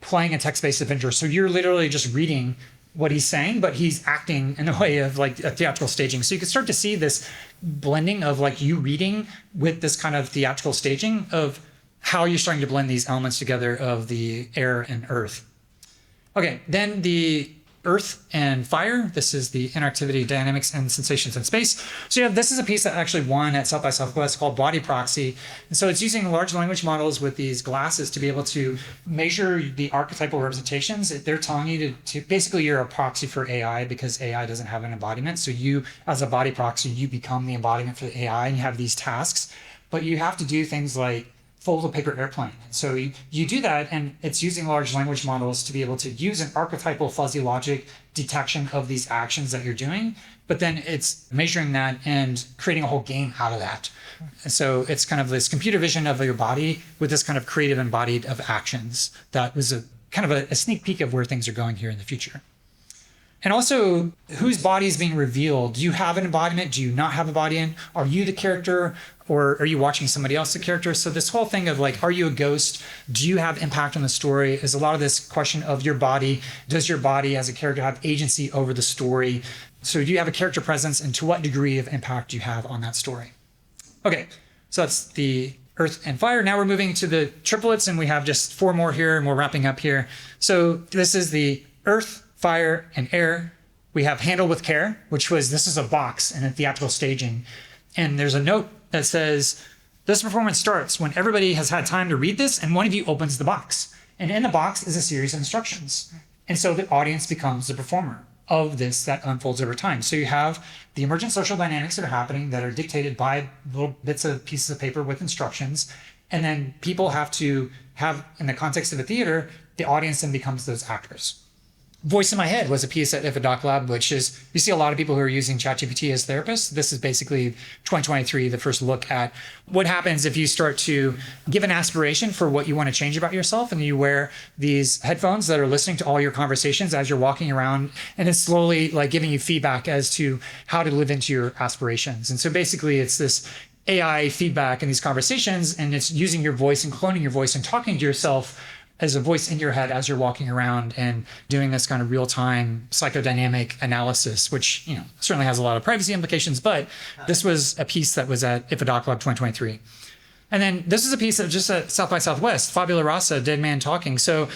playing a text-based adventure. So you're literally just reading what he's saying, but he's acting in a way of a theatrical staging. So you can start to see this blending of you reading with this kind of theatrical staging of how you're starting to blend these elements together of the air and earth. Okay, then the earth and fire. This is the interactivity, dynamics, and sensations in space. So this is a piece that actually won at South by Southwest called Body Proxy. And so it's using large language models with these glasses to be able to measure the archetypal representations. They're telling you to basically you're a proxy for AI because AI doesn't have an embodiment. So you, as a body proxy, you become the embodiment for the AI and you have these tasks, but you have to do things like fold a paper airplane. So you do that, and it's using large language models to be able to use an archetypal fuzzy logic detection of these actions that you're doing, but then it's measuring that and creating a whole game out of that. And so it's kind of this computer vision of your body with this kind of creative embodied of actions. That was a kind of a sneak peek of where things are going here in the future. And also, whose body is being revealed? Do you have an embodiment? Do you not have a body in? Are you the character, or are you watching somebody else the character? So this whole thing of are you a ghost? Do you have impact on the story? Is a lot of this question of your body. Does your body as a character have agency over the story? So do you have a character presence, and to what degree of impact do you have on that story? Okay, so that's the earth, and fire. Now we're moving to the triplets, and we have just 4 more here, and we're wrapping up here. So this is the earth, fire, and air. We have handle with care, this is a box in a theatrical staging. And there's a note that says, this performance starts when everybody has had time to read this and one of you opens the box. And in the box is a series of instructions. And so the audience becomes the performer of this that unfolds over time. So you have the emergent social dynamics that are happening that are dictated by little bits of pieces of paper with instructions. And then people have to have, in the context of a theater, the audience then becomes those actors. Voice in My Head was a piece at Doc Lab, which is, you see a lot of people who are using ChatGPT as therapists. This is basically 2023, the first look at what happens if you start to give an aspiration for what you want to change about yourself, and you wear these headphones that are listening to all your conversations as you're walking around, and it's slowly like giving you feedback as to how to live into your aspirations. And so basically it's this AI feedback in these conversations, and it's using your voice and cloning your voice and talking to yourself as a voice in your head as you're walking around and doing this kind of real-time psychodynamic analysis, which certainly has a lot of privacy implications, but this was a piece that was at Doc Lab 2023. And then this is a piece of just at South by Southwest, Fabula Rasa, Dead Man Talking. So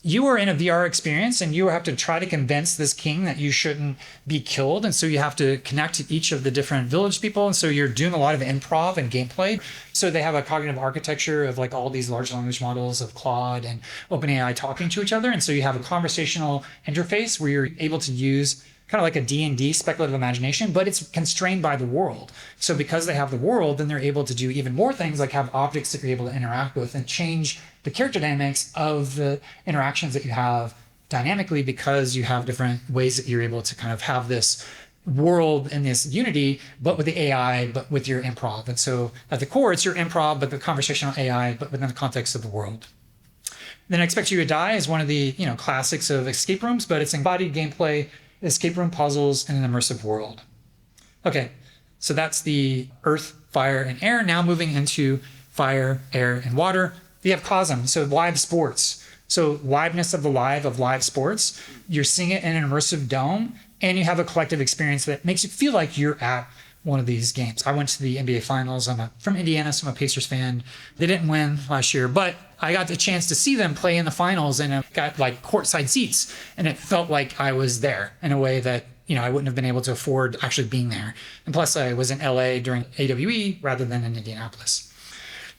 you were in a VR experience and you have to try to convince this king that you shouldn't be killed. And so you have to connect to each of the different village people. And so you're doing a lot of improv and gameplay. So they have a cognitive architecture of like all these large language models of Claude and OpenAI talking to each other. And so you have a conversational interface where you're able to use kind of like a D&D speculative imagination, but it's constrained by the world. So because they have the world, then they're able to do even more things, like have objects that you're able to interact with and change the character dynamics of the interactions that you have dynamically, because you have different ways that you're able to kind of have this world and this unity, but with the AI, but with your improv. And so at the core, it's your improv, but the conversational AI, but within the context of the world. Then I Expect You to Die is one of the classics of escape rooms, but it's embodied gameplay, escape room puzzles, in an immersive world. Okay, so that's the earth, fire, and air. Now moving into fire, air, and water. We have Cosm, so live sports. So liveness of the live of live sports. You're seeing it in an immersive dome, and you have a collective experience that makes you feel like you're at one of these games. I went to the NBA Finals. I'm from Indiana, so I'm a Pacers fan. They didn't win last year, but I got the chance to see them play in the finals, and I got like courtside seats, and it felt like I was there in a way that I wouldn't have been able to afford actually being there. And plus, I was in LA during AWE rather than in Indianapolis.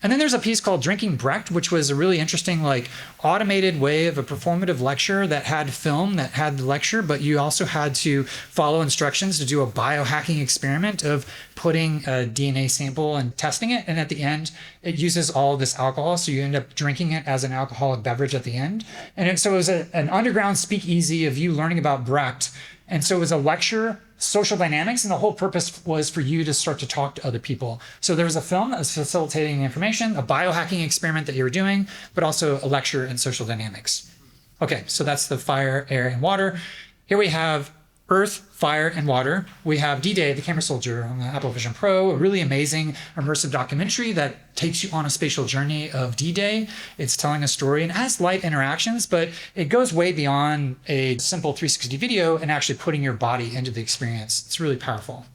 And then there's a piece called Drinking Brecht, which was a really interesting, like, automated way of a performative lecture that had film that had the lecture, but you also had to follow instructions to do a biohacking experiment of putting a DNA sample and testing it. And at the end, it uses all of this alcohol. So you end up drinking it as an alcoholic beverage at the end. And so it was an underground speakeasy of you learning about Brecht. And so it was a lecture, social dynamics, and the whole purpose was for you to start to talk to other people. So there was a film that was facilitating information, a biohacking experiment that you were doing, but also a lecture in social dynamics. Okay, so that's the fire, air, and water. Here we have earth, fire, and water. We have D-Day, the Camera Soldier on the Apple Vision Pro, a really amazing immersive documentary that takes you on a spatial journey of D-Day. It's telling a story and has light interactions, but it goes way beyond a simple 360 video and actually putting your body into the experience. It's really powerful.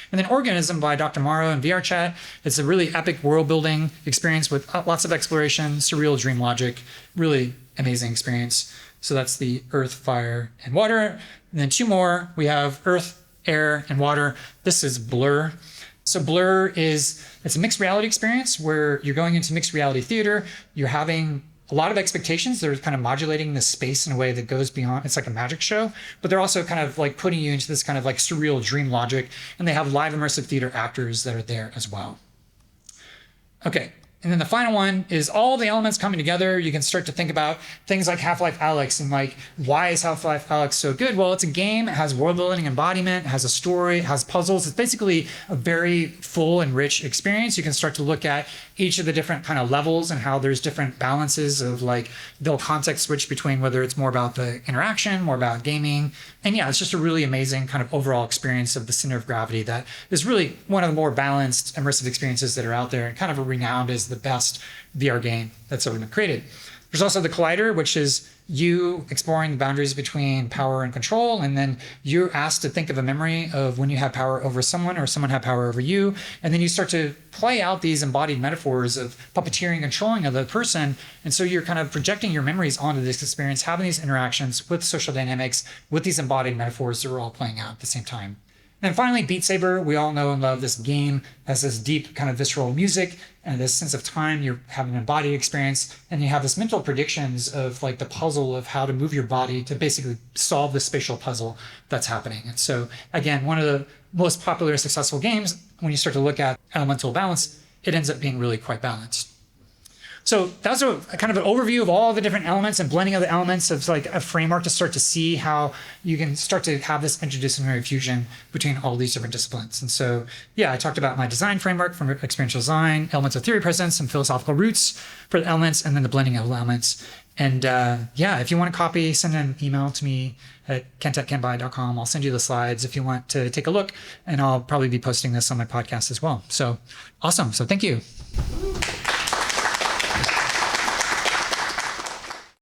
And then Organism by Dr. Morrow and VR Chat. It's a really epic world-building experience with lots of exploration, surreal dream logic, really amazing experience. So that's the earth, fire, and water. And then 2 more. We have earth, air, and water. This is Blur. So Blur it's a mixed reality experience where you're going into mixed reality theater. You're having a lot of expectations. They're kind of modulating the space in a way that goes beyond. It's like a magic show, but they're also kind of like putting you into this kind of like surreal dream logic. And they have live immersive theater actors that are there as well. Okay. And then the final one is all the elements coming together. You can start to think about things like Half-Life Alyx and like, why is Half-Life Alyx so good? Well, it's a game, it has world building embodiment, it has a story, it has puzzles. It's basically a very full and rich experience. You can start to look at each of the different kind of levels and how there's different balances of like, they'll context switch between whether it's more about the interaction, more about gaming. And yeah, it's just a really amazing kind of overall experience of the center of gravity that is really one of the more balanced immersive experiences that are out there and kind of renowned as the best VR game that's ever been created. There's also the collider, which is you exploring the boundaries between power and control. And then you're asked to think of a memory of when you had power over someone or someone had power over you. And then you start to play out these embodied metaphors of puppeteering and controlling of the person. And so you're kind of projecting your memories onto this experience, having these interactions with social dynamics, with these embodied metaphors that are all playing out at the same time. And finally, Beat Saber, we all know and love this game, has this deep kind of visceral music and this sense of time. You're having an embodied experience, and you have this mental predictions of like the puzzle of how to move your body to basically solve the spatial puzzle that's happening. And so again, one of the most popular successful games, when you start to look at elemental balance, it ends up being really quite balanced. So that's a kind of an overview of all the different elements and blending of the elements of like a framework to start to see how you can start to have this interdisciplinary fusion between all these different disciplines. And so, yeah, I talked about my design framework from experiential design, elements of theory presence, some philosophical roots for the elements, and then the blending of elements. And yeah, if you want a copy, send an email to me at kent@kentby.com. I'll send you the slides if you want to take a look, and I'll probably be posting this on my podcast as well. So awesome. So thank you.